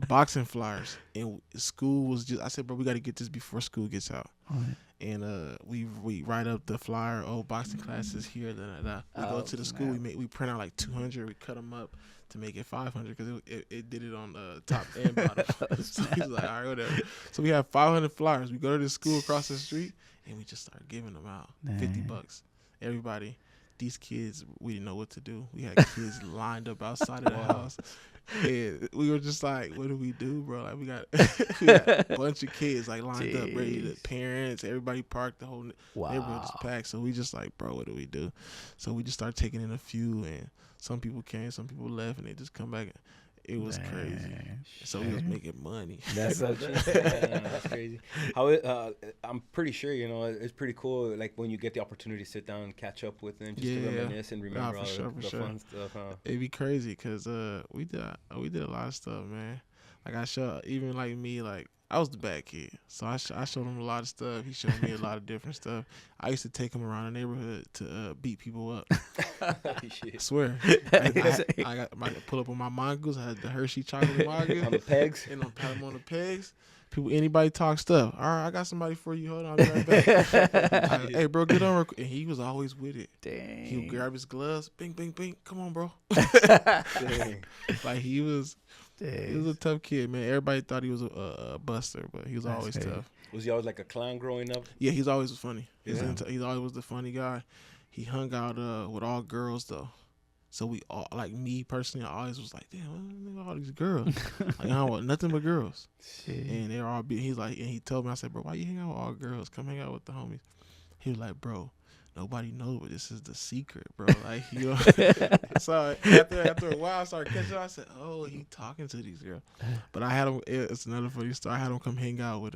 boxing flyers, and school was just. I said, bro, we got to get this before school gets out. Right. And we write up the flyer. Oh, boxing classes here. We go to the school. We print out like 200. We cut them up to make it 500 because it did it on the top and bottom. So he's like, all right, whatever. So we have 500 flyers. We go to the school across the street and we just start giving them out. $50. Everybody. These kids, we didn't know what to do. We had kids lined up outside of the house. And we were just like, what do we do, bro? Like we got a bunch of kids like lined up, ready to parents, everybody parked, the whole neighborhood just packed. So we just like, bro, what do we do? So we just started taking in a few, and some people came, some people left, and they just come back. It was crazy. So we was making money. That's so true. That's crazy. I'm pretty sure, you know, it's pretty cool. Like when you get the opportunity to sit down and catch up with them, just to reminisce and remember all the fun stuff. It'd be crazy because we did a lot of stuff, man. Like I showed, even like me, like I was the bad kid, so I showed him a lot of stuff. He showed me a lot of different stuff. I used to take him around the neighborhood to beat people up. I swear. I got pull up on my mongoose. I had the Hershey chocolate mongoose on the pegs, and I pat him on the pegs. Anybody talk stuff. All right, I got somebody for you. Hold on, I'll be right back. Hey, bro, get on. And he was always with it. Dang. He would grab his gloves. Bing, bing, bing. Come on, bro. Dang. Like he was a tough kid, man. Everybody thought he was a buster, but he was always tough. Was he always like a clown growing up? Yeah, he's always was funny. He's always was the funny guy. He hung out with all girls though. So we all, like me personally, I always was like, damn, what all these girls? Like I don't want nothing but girls. Shit. And they're all he's like, and he told me, I said, bro, why you hang out with all girls? Come hang out with the homies. He was like, bro, nobody knows, but this is the secret, bro. Like, you know. So after a while, I started catching up. I said, oh, he talking to these girls. But I had him. It's another funny story. I had him come hang out with.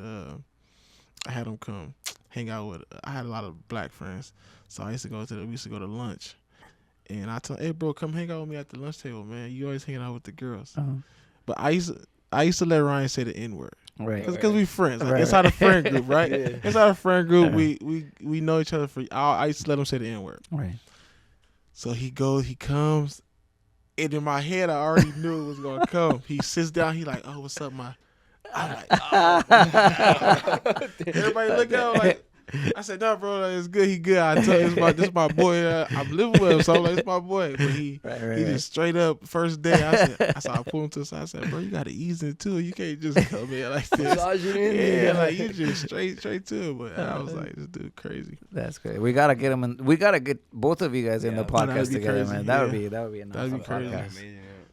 I had a lot of black friends, so we used to go to lunch. And I told, hey, bro, come hang out with me at the lunch table, man. You always hanging out with the girls. Uh-huh. But I used to let Ryan say the N-word. Right. Because we friends. Like, inside a friend group, right? Yeah. Inside a friend group, we know each other I used to let him say the N-word. Right. So he comes, and in my head, I already knew it was going to come. He sits down, he like, oh, what's up, I'm like, oh. Everybody look out like, I said, no, bro, it's good. He good. I tell you, this my boy. I'm living with him, so I'm like, it's my boy. But he just straight up first day. I pulled him to the side. I said, bro, you got to ease into it. You can't just come in like this. Yeah, like you just straight to it. But I was like, this dude crazy. That's great. We gotta get him in. We gotta get both of you guys in the podcast together, crazy. man. That would be an awesome podcast.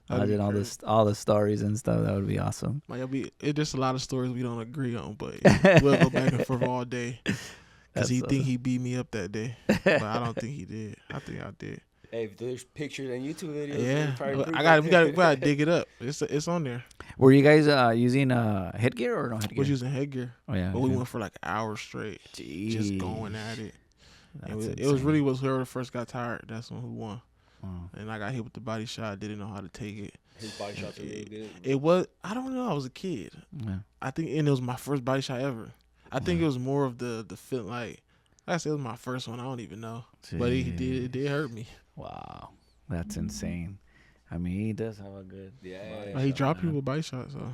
Imagine all the stories and stuff. That would be awesome. Like it's just a lot of stories we don't agree on, but we'll go back and forth all day. Because he think he beat me up that day. But I don't think he did. I think I did. Hey, if there's pictures and YouTube videos. Yeah. We gotta dig it up. It's on there. Were you guys using headgear or no headgear? We was using headgear. Oh, yeah. But we went for like hours straight. Jeez. Just going at it. It was really whoever first got tired. That's who won. Wow. And I got hit with the body shot. Didn't know how to take it. His body shots were really good. It was, I don't know. I was a kid. Yeah. I think, and it was my first body shot ever. I think it was more of the feel like I said it was my first one. I don't even know, but it did hurt me. Wow, that's insane. I mean, he does have a good he dropped people with body shots, so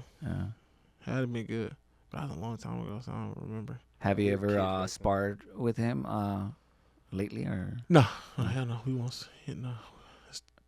had been good. But that was a long time ago, so I don't remember. Have you ever sparred with him lately or? No, hell no. We won't. No,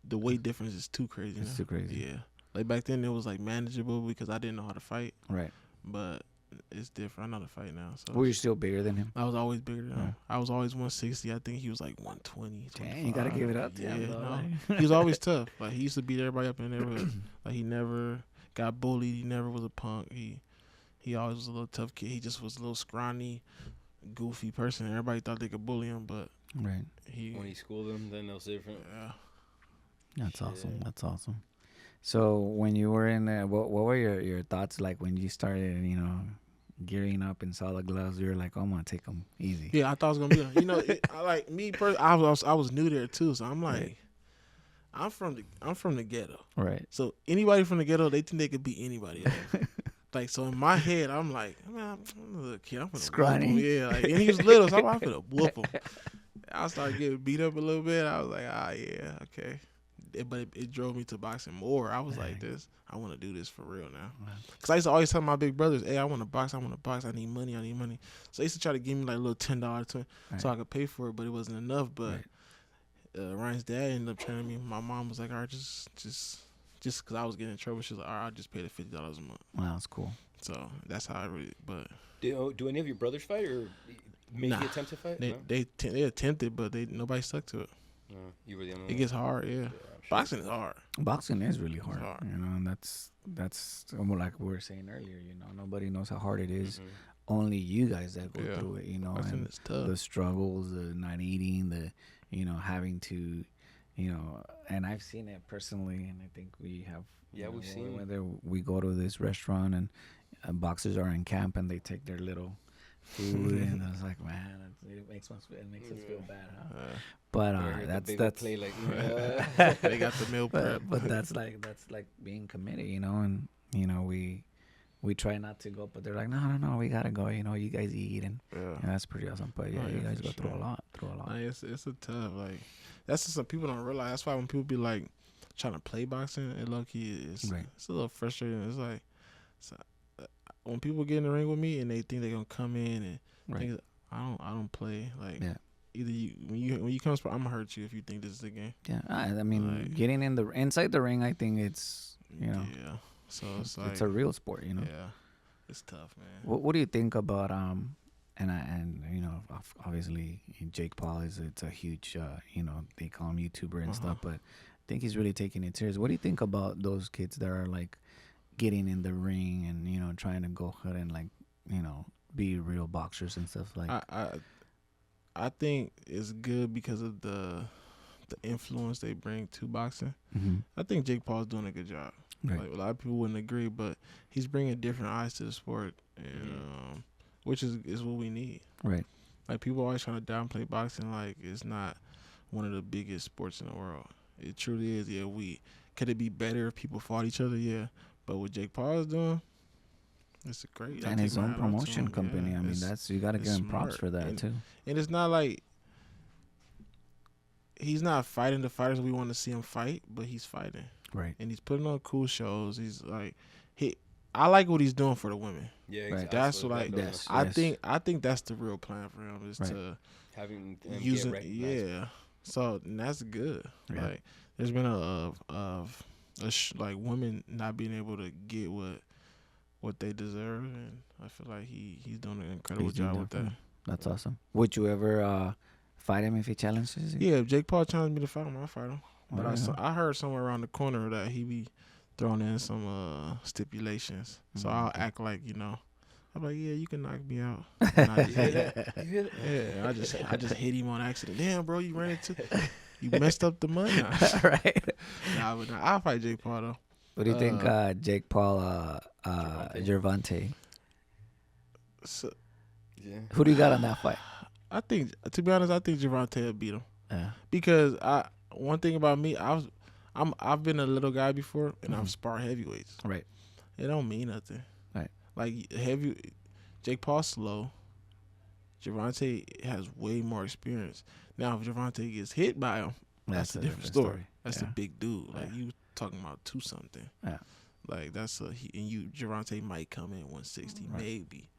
the weight difference is too crazy. It's too crazy. Yeah, like back then it was like manageable because I didn't know how to fight. Right. But it's different. I know how to fight now. So were you still bigger than him? I was always bigger than him. I was always 160. I think he was like 120. Dang, you gotta give it up to him. No. He was always tough. Like he used to beat everybody up in the neighborhood. Like he never got bullied. He never was a punk. He always was a little tough kid. He just was a little scrawny, goofy person. Everybody thought they could bully him, but when he schooled them, then it was different. Yeah. That's awesome. That's awesome. So when you were in there, what were your thoughts like when you started, gearing up and saw the gloves? You were like, oh, I'm gonna take them easy. Yeah, I thought it was gonna be. I like me personally. I was new there too, so I'm like, right. I'm from the ghetto, right? So anybody from the ghetto, they think they could beat anybody else. Like, so in my head, I'm like, man, I'm a little kid. I'm gonna Scrawny. whoop him. Yeah, like, and he was little, so I'm gonna whoop him. I started getting beat up a little bit. I was like, yeah, okay. But it drove me to boxing more. I was like, I want to do this for real now. Because I used to always tell my big brothers, hey, I want to box. I need money. So they used to try to give me like a little $10 so I could pay for it, but it wasn't enough. But Ryan's dad ended up training me. My mom was like, all right, just because I was getting in trouble, she was like, all right, I'll just pay the $50 a month. Wow, that's cool. So that's how I really, but. Do any of your brothers fight or maybe attempt to fight? They attempted, but nobody stuck to it. You were the only one. It gets hard, yeah. Sure. Boxing is hard. Boxing is really hard. You know, and that's like we were saying earlier. You know, nobody knows how hard it is. Mm-hmm. Only you guys that go through it. You know, boxing is tough. The struggles, the not eating, having to, and I've seen it personally, and I think we have. Yeah, we've seen whether we go to this restaurant and boxers are in camp and they take their little food and I was like, man, it makes us feel bad, huh? But that's play like they got the meal prep. But that's like being committed, and we try not to go, but they're like, no, we gotta go. You guys eat and that's pretty awesome. But you guys go through a lot. It's a tough, like, that's just what people don't realize. That's why when people be like trying to play boxing, it low key it's a little frustrating. It's like when people get in the ring with me and they think they're gonna come in and think, I don't play like. Yeah. Either when you come, I'm gonna hurt you if you think this is a game. Yeah, I mean, like, getting inside the ring, I think it's Yeah, so it's like it's a real sport, Yeah, it's tough, man. What do you think about obviously Jake Paul it's a huge they call him YouTuber and stuff, but I think he's really taking it serious. What do you think about those kids that are like getting in the ring and trying to go ahead and like be real boxers and stuff like? I think it's good because of the influence they bring to boxing. Mm-hmm. I think Jake Paul's doing a good job. Right. Like, a lot of people wouldn't agree, but he's bringing different eyes to the sport, and which is what we need. Right. Like, people always trying to downplay boxing like it's not one of the biggest sports in the world. It truly is. Yeah, could it be better if people fought each other? Yeah, but what Jake Paul is doing, it's great. And his own promotion company. Yeah, I mean, you got to give him props for that, too. And it's not like he's not fighting the fighters we want to see him fight, but he's fighting. Right. And he's putting on cool shows. He's like, I like what he's doing for the women. Yeah, exactly. That's what I think that's the real plan for him is to having using So that's good. Yeah. Like, there's been like women not being able to get what they deserve, and I feel like he's doing an incredible job with that. That's awesome. Would you ever fight him if he challenges you? Yeah, if Jake Paul challenged me to fight him, I'll fight him. But I heard somewhere around the corner that he be throwing in some stipulations. So I'll act like, I'm like, yeah, you can knock me out. I just hit him on accident. Damn, bro, you messed up the money. Right. But I'll fight Jake Paul though. What do you think, Jake Paul, Gervonta? Who do you got on that fight? I think, to be honest, Gervonta will beat him. Yeah. Because one thing about me, I've been a little guy before, and I've sparred heavyweights. Right. It don't mean nothing. Right. Like Jake Paul's slow. Gervonta has way more experience. Now, if Gervonta gets hit by him, that's a different story. That's a big dude. Like you talking about 2-something. Yeah. Like Gervonta might come in 160, maybe.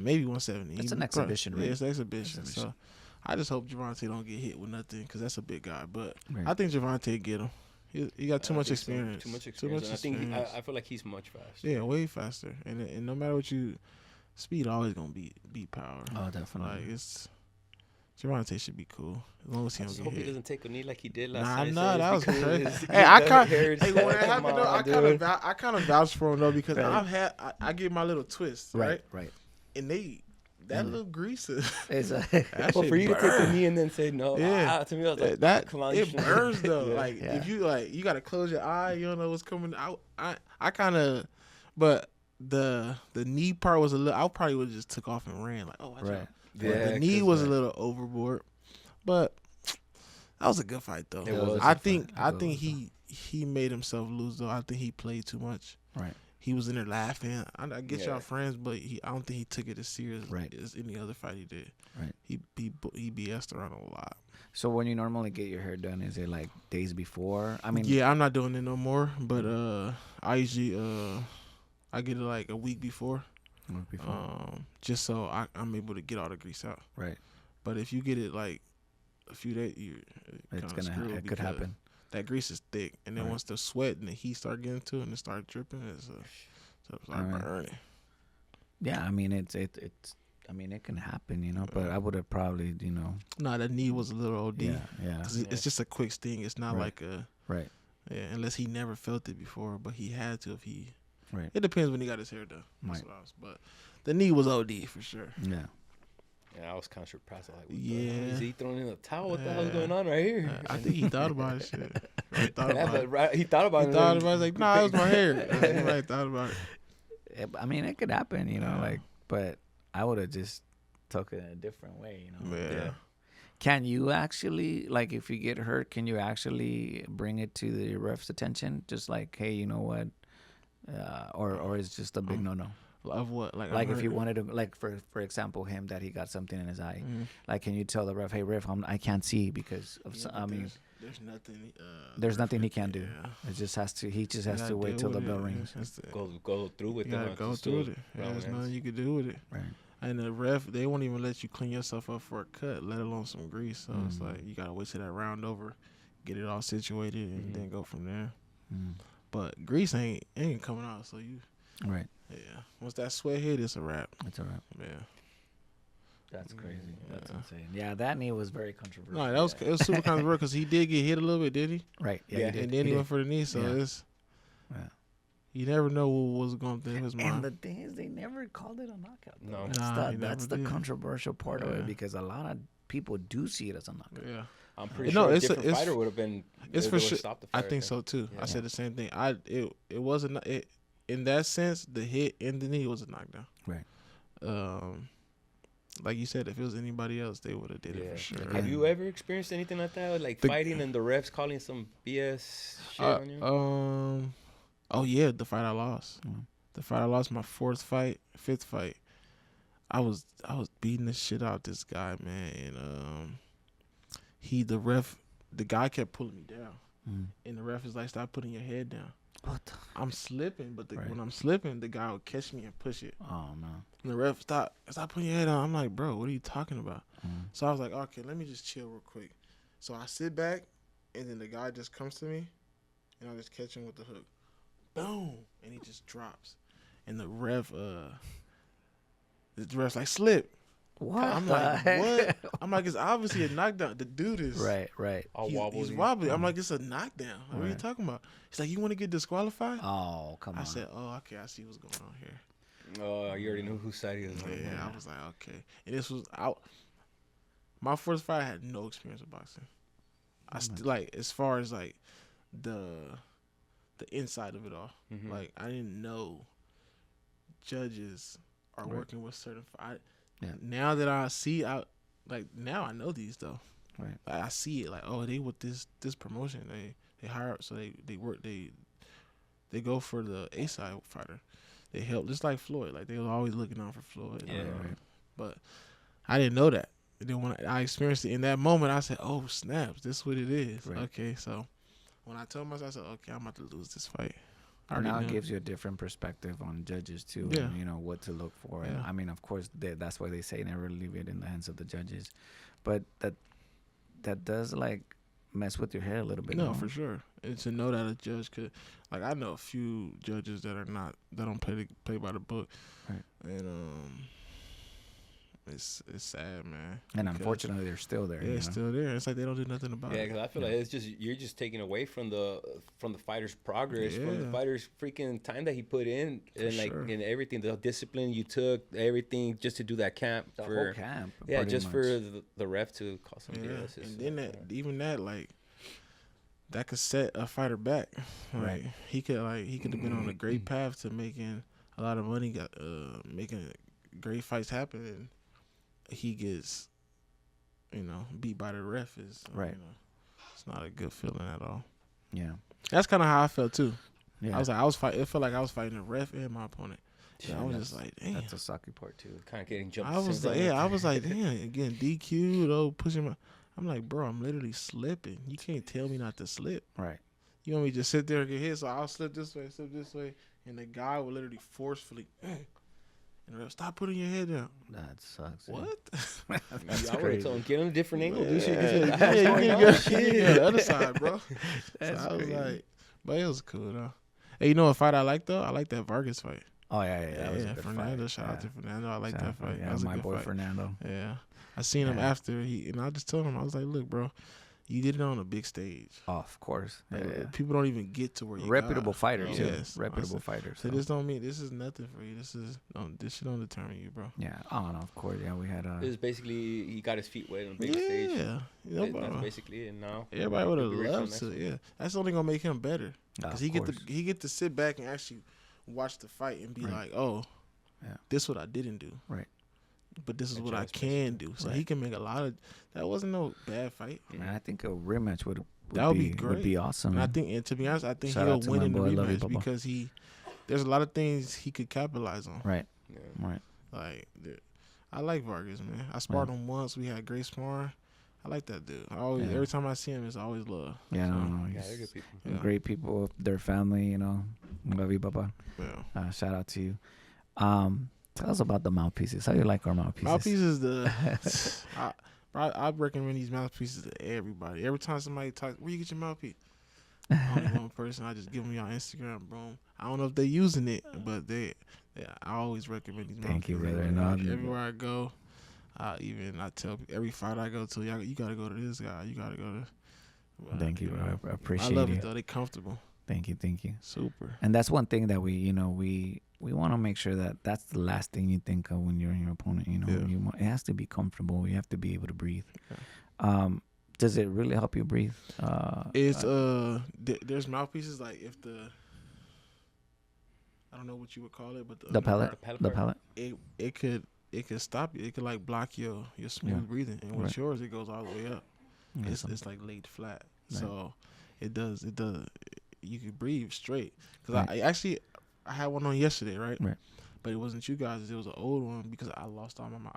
Maybe 170. It's an exhibition, right? Yeah, it's an exhibition. So I just hope Gervonta don't get hit with nothing because that's a big guy. But I think Gervonta get him. He got too much experience. Too much experience. I think I feel like he's much faster. Yeah, way faster. And no matter what speed always gonna beat power. Oh, definitely. Like Gervonta should be cool as long as he don't get hit. I hope he doesn't take a knee like he did last time. Nah, that was crazy. When that happened though, I kind of vouched for him though because I get my little twist, right? Right. And that little grease is. Well, for you to take the knee and then say no, to me I was like, that come on, it burns though. Like if you gotta close your eye, you don't know what's coming out. I kind of, but the knee part was a little. I probably would have just took off and ran like, oh, right. Yeah, the knee was a little overboard, but that was a good fight though. I think he made himself lose though. I think he played too much. Right. he was in there laughing. I get Yeah. y'all friends, but I don't think he took it as serious Right. as any other fight he did. Right. He BS'd around a lot. So when you normally get your hair done, is it like days before? I mean, Yeah, I'm not doing it no more. But I usually I get it like a week before. Just so I'm able to get all the grease out. Right. But if you get it like a few days, It could happen. That grease is thick, and then Right. once the sweat and the heat start getting to it and it start dripping, it's like burning. Yeah, I mean it's I mean it can happen, you know. But I would have probably, you know. Nah, that knee was a little OD. Yeah. 'Cause it's just a quick sting. It's not Right. like a Right. yeah, unless he never felt it before, but he had to if he. Right. It depends when he got his hair done. Right. But the knee was OD for sure. Yeah. Yeah, I was kind of surprised. Like, Yeah. is he throwing in the towel? What the Yeah. hell's going on right here? I think he thought about it. Shit. He thought Yeah, about but it. right, he thought about He it. thought about it. Like, nah, it was my hair. He right thought about it. I mean, it could happen, you know, Yeah. like, but I would have just took it a different way, you know. Yeah. Can you actually, like, if you get hurt, can you actually bring it to the ref's attention? Just like, hey, you know what? Or is it just a big no-no? Of what? Like if you wanted to, like for example, him that he got something in his eye. Like, can you tell the ref, hey, ref, I can't see because of, I mean, there's nothing. there's nothing he can do. Yeah. It just has to. He just has You to gotta wait deal till the with bell it. rings. Go through with You it. gotta huh? go Just through do it. Yeah, there's man. nothing you can do with it. Right. And the ref, they won't even let you clean yourself up for a cut, let alone some grease. So it's like you gotta wait till that round over, get it all situated, and then go from there. But grease ain't coming out, so you. Right. Yeah. Once that sweat hit, it's a wrap. That's all right. Yeah. That's crazy. That's insane. Yeah, that knee was very controversial. No, it was super controversial because he did get hit a little bit, did he? Right. Yeah, Yeah. he did. And then he did. went for the knee, so Yeah. it's Yeah. you never know what was going through his And mind. the thing is, they never called it a knockout. Though. No. Nah, he That's never the did. controversial part of Yeah. it because a lot of people do see it as a knockout. Yeah. I'm pretty No, sure a it's- different it's- fighter would have been. It's they for would've sure. stopped the I fight think right so too. Yeah. I said the same thing. It wasn't in that sense. The hit in the knee was a knockdown. Right. Like you said, if it was anybody else, they would have did it Yeah. for sure. Have you ever experienced anything like that? Like fighting and the refs calling some BS shit on you? Oh yeah, the fight I lost. Mhm. The fight I lost, my fifth fight. I was beating the shit out this guy, man, and the guy kept pulling me down, and the ref is like, "Stop putting your head down." What? I'm slipping, but Right. when I'm slipping, the guy would catch me and push it. Oh no. And the ref, stop putting your head down. I'm like, bro, what are you talking about? So I was like, okay, let me just chill real quick. So I sit back, and then the guy just comes to me, and I just catch him with the hook. Boom! And he just drops. And the ref's like, slip. What? I'm like, what? I'm like, it's obviously a knockdown. The dude is Right. All he's wobbly. wobbly. I'm like, it's a knockdown. What are you Right. talking about? He's like, you want to get disqualified? Oh, come on. I said, oh, okay, I see what's going on here. Oh, you already knew whose side he was on. Yeah, I was like, okay. And this was out. My first fight, I had no experience with boxing. I still like, as far as like the inside of it all. Like, I didn't know judges are working with certain. Yeah. Now that I see, now I know these though. Right. Like, I see it. Like, oh, they with this promotion. They hire, so they work. They go for the A side fighter. They help, just like Floyd. Like, they was always looking out for Floyd. Yeah. Right. But I didn't know that. And then when I experienced it in that moment, I said, "Oh snaps, this is what it is." Right. Okay, so when I told myself, I said, "Okay, I'm about to lose this fight." I Now already it knew. gives you a different perspective on judges too, Yeah. and you know what to look for. And Yeah. I mean, of course, that's why they say never leave it in the hands of the judges. But that does like mess with your head a little bit. No, for sure. And to know that a judge could, like, I know a few judges that don't play by the book, Right. And it's sad, man. And because unfortunately, they're still there. yeah, you it's know? still there. It's like they don't do nothing about Yeah, it. because I feel like it's just you're just taking away from the fighter's progress, from the Yeah. fighter's freaking time that he put in, and like sure. in everything, the discipline you took, everything just to do that camp The for whole camp. yeah, pretty just much. for the ref to call some Yeah, BS. and then that like that could set a fighter back. Like, Right. he could have been on a great path to making a lot of money, making great fights happen, and he gets, beat by the ref. Is Right. It's not a good feeling at all. Yeah. That's kind of how I felt too. Yeah. I was like, it felt like I was fighting the ref and my opponent. Yeah, I was just like, damn. That's a sucky part too. kind of getting jumped. I was like, I was like, damn, getting DQ'd, pushing my. I'm like, bro, I'm literally slipping. You can't tell me not to slip. Right. You want me to just sit there and get hit? So I'll slip this way, and the guy will literally forcefully. And the ref, stop putting your head down. That sucks. What? That's I would have crazy. told him, get on a different angle. Do shit. Yeah, you get the other side, bro. That's so I was crazy. like, but it was cool though. Hey, you know what fight I like though? I like that Vargas fight. Oh yeah. That was a good Fernando. fight. Shout out to Fernando. I like Shout that out fight. Yeah, that was a my good boy fight. Fernando. Yeah, I seen him Yeah. after and I just told him, I was like, look, bro, you did it on a big stage. Oh, of course. Like, Yeah. people don't even get to where you Reputable got. fighter too. Yes. Reputable fighter. So this don't mean this is nothing for you. This shit don't determine you, bro. Yeah. Oh no, of course. Yeah, we had It was basically he got his feet wet on the big Yeah, stage. you know, That's bro. basically it now. Everybody would have He'll be ready for the loved next to. one. Yeah, that's only gonna make him better because he course. get to sit back and actually watch the fight and be Right. like, oh, Yeah. this what I didn't do. Right. But this is what I Adjust, can do. So Right. he can make a lot of. That wasn't no bad fight. Man, I think a rematch would That would be Would great. be awesome. And I man. think, and to be honest, I think Shout he'll out to win my in the boy, love you, rematch Papa. because there's a lot of things he could capitalize on. Right. Yeah. Right. Like, I like Vargas, man. I sparred him once. We had great sparring. I like that dude. Yeah. Every time I see him, it's always love. Yeah. So, No. Yeah, He's they're good people. Yeah. great people. Their family. You know. Love you, Papa. Yeah. Shout out to you. Tell us about the mouthpieces. How you like our mouthpieces? Mouthpieces, I recommend these mouthpieces to everybody. Every time somebody talks, where you get your mouthpiece? Only one person. I just give them y'all Instagram, bro. I don't know if they using it, but I always recommend these mouthpieces. Thank you, brother. Everywhere I go, I tell people, every fight I go to, y'all, you gotta go to this guy. You gotta go to. Thank you, bro. I I appreciate love you. it though. They comfortable. Thank you. Super. And that's one thing that we want to make sure that that's the last thing you think of when you're in your opponent. You know, Yeah. it has to be comfortable. You have to be able to breathe. Yeah. Does it really help you breathe? It's there's mouthpieces like if I don't know what you would call it, but the pellet. The pellet. it could stop you. It could like block your smooth Yeah. breathing. And with Right. yours, it goes all the way up. Yes, It's like laid flat. Right. So it does. You can breathe straight. Because Right. I had one on yesterday, right? Right. But it wasn't you guys. It was an old one because I lost all my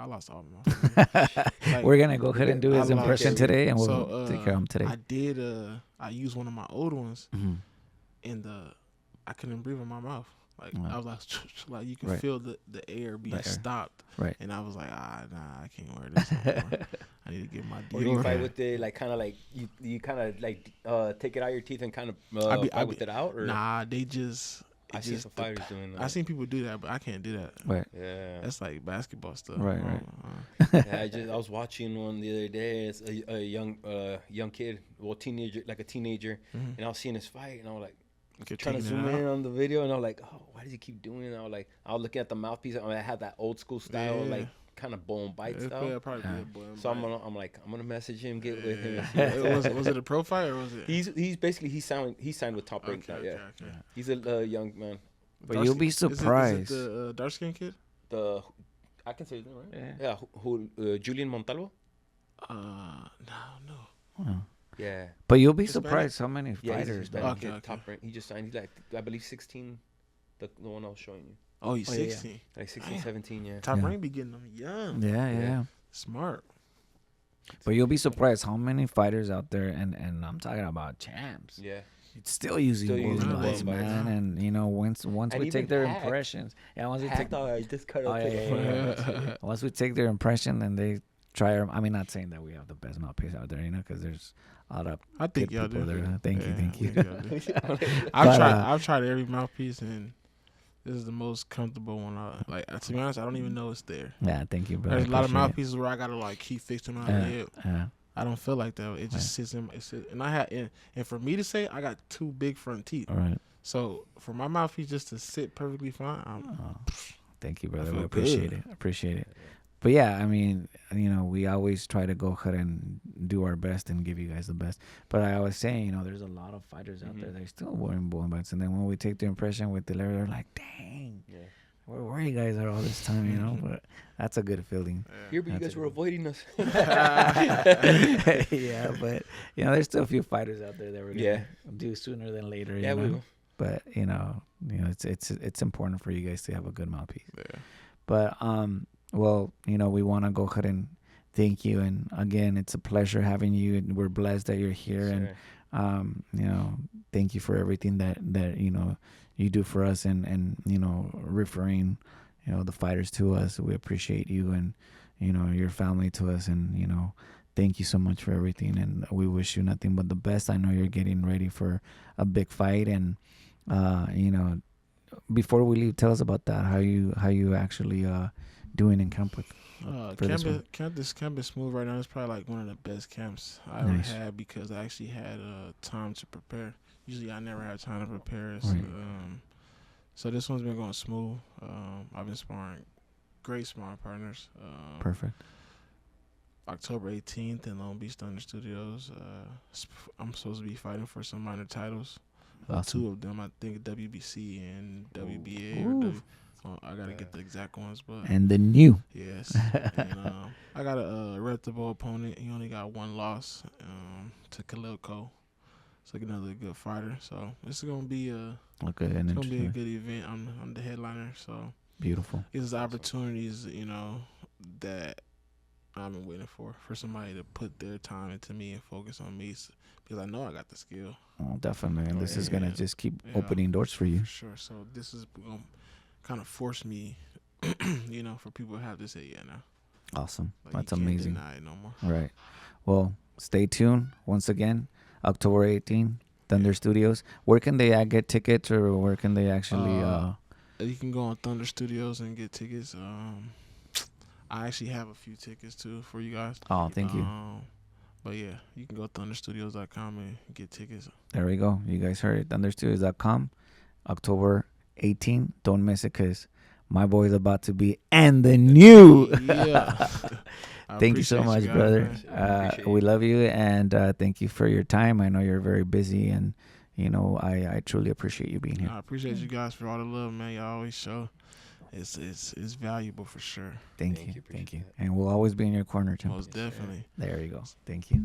Like, We're gonna go ahead and do I his lost impression it. today, and we'll So, take care of him today. I did. I used one of my old ones, Mhm. and I couldn't breathe in my mouth. Like Wow. I was like you can Right. feel the air being The air. stopped. Right. And I was like, nah, I can't wear this anymore. I need to get my Or do you Deor. fight with the like kind of like you kind of like take it out of your teeth and kind of fight with it out? Or Nah, they just. I see some fighters doing that. I seen people do that, but I can't do that. Right. Yeah. That's like basketball stuff. Right, Yeah, I was watching one the other day. It's a young kid, well teenager, like a teenager, Mhm. and I was seeing his fight, and I was like Okay, trying to taking it zoom in out. on the video, and I was like, oh, why does he keep doing it? And I was looking at the mouthpiece. I had that old school style, Yeah. like kind of bone bite Yeah, style. probably Yeah. be a boy. So I'm gonna message him, get with him. was it a pro fight or was it? He's basically he signed with Top Rank now. Yeah, okay. he's a young man. But you'll be surprised. Is it the dark skinned kid? I can say his name, right? Yeah. Who Julian Montalvo? No. Wow. Yeah. But you'll be Hispanic? surprised how many Yeah, he's fighters. Hispanic. man. Okay, He's okay. Top Rank. He just signed. He's like I believe 16. The one I was showing you. Oh, he's Oh, yeah, yeah. 16. Like 16, Damn. 17. Yeah. Top Yeah. rank be getting them young. Yeah. Smart. But you'll be surprised how many fighters out there, and I'm talking about champs. Yeah. It's still using Still bullet using bites, bullet bites. man. And you know, once And we even take their Pac. impressions, once we take I just cut Oh, out. yeah. once we take their impression, then they try. I mean, not saying that we have the best mouthpiece out there, you know, because there's a lot of I think good y'all people do. there. Thank you. I think y'all do. But, I've tried every mouthpiece and this is the most comfortable one. To be honest, I don't even know it's there. Yeah, thank you, brother. There's a lot of Appreciate it. mouthpieces where I gotta like keep fixing my Yeah, head. yeah. I don't feel like that. It just sits in. And I had and for me to say, I got two big front teeth. All right. So for my mouthpiece just to sit perfectly fine, Thank you, brother. feel We appreciate good. it. Appreciate it. But yeah, I mean, you know, we always try to go ahead and do our best and give you guys the best. But I was saying, you know, there's a lot of fighters out there that are still wearing bullet bites. And then when we take the impression with the Larry, they're like, dang, Yeah. where were you guys all this time, you know? But that's a good feeling. Here, but you That's guys were avoiding us. Yeah, but, you know, there's still a few fighters out there that we're going to do sooner than later. Yeah, you we know? will. but it's important for you guys to have a good mouthpiece. Yeah. But well, we want to go ahead and thank you, and again, it's a pleasure having you, and we're blessed that you're here. Sure. And thank you for everything that you do for us, and referring the fighters to us. We appreciate you, and your family to us, and thank you so much for everything, and we wish you nothing but the best. I know you're getting ready for a big fight, and before we leave, tell us about that. How you actually doing in camp with this camp is smooth right now. It's probably like one of the best camps I ever had, because I actually had time to prepare. Usually I never have time to prepare. So this one's been going smooth. I've been sparring great sparring partners. Perfect. October 18th in Long Beach Thunder Studios. I'm supposed to be fighting for some minor titles. Awesome. 2 of them, I think, WBC and WBA. I gotta get the exact ones, but and the new. Yes. And, I got a reputable opponent. He only got 1 loss to Canelo. So another good fighter. So this is gonna be a good event. I'm the headliner. So beautiful. It's opportunities, that I've been waiting for somebody to put their time into me and focus on me, because I know I got the skill. Oh, definitely. And this is gonna just keep opening doors for you. For sure. So this is gonna kind of force me, for people to have to say, yeah, now. Awesome. Like, that's you can't amazing. deny it no more. Right. Well, stay tuned once again. October 18th, Thunder Studios. Where can they get tickets, or where can they actually? You can go on Thunder Studios and get tickets. I actually have a few tickets too for you guys. Oh, thank you. But yeah, you can go to thunderstudios.com and get tickets. There we go. You guys heard it. Thunderstudios.com. October 18th. Don't miss it, because my boy's about to be and the new. Yeah. Thank you so much, brother. We love you, and thank you for your time. I know you're very busy, and I truly appreciate you being here. I appreciate you guys for all the love, man. Y'all always show. It's valuable for sure. Thank you. And we'll always be in your corner, Tim. Most definitely. There you go. Thank you.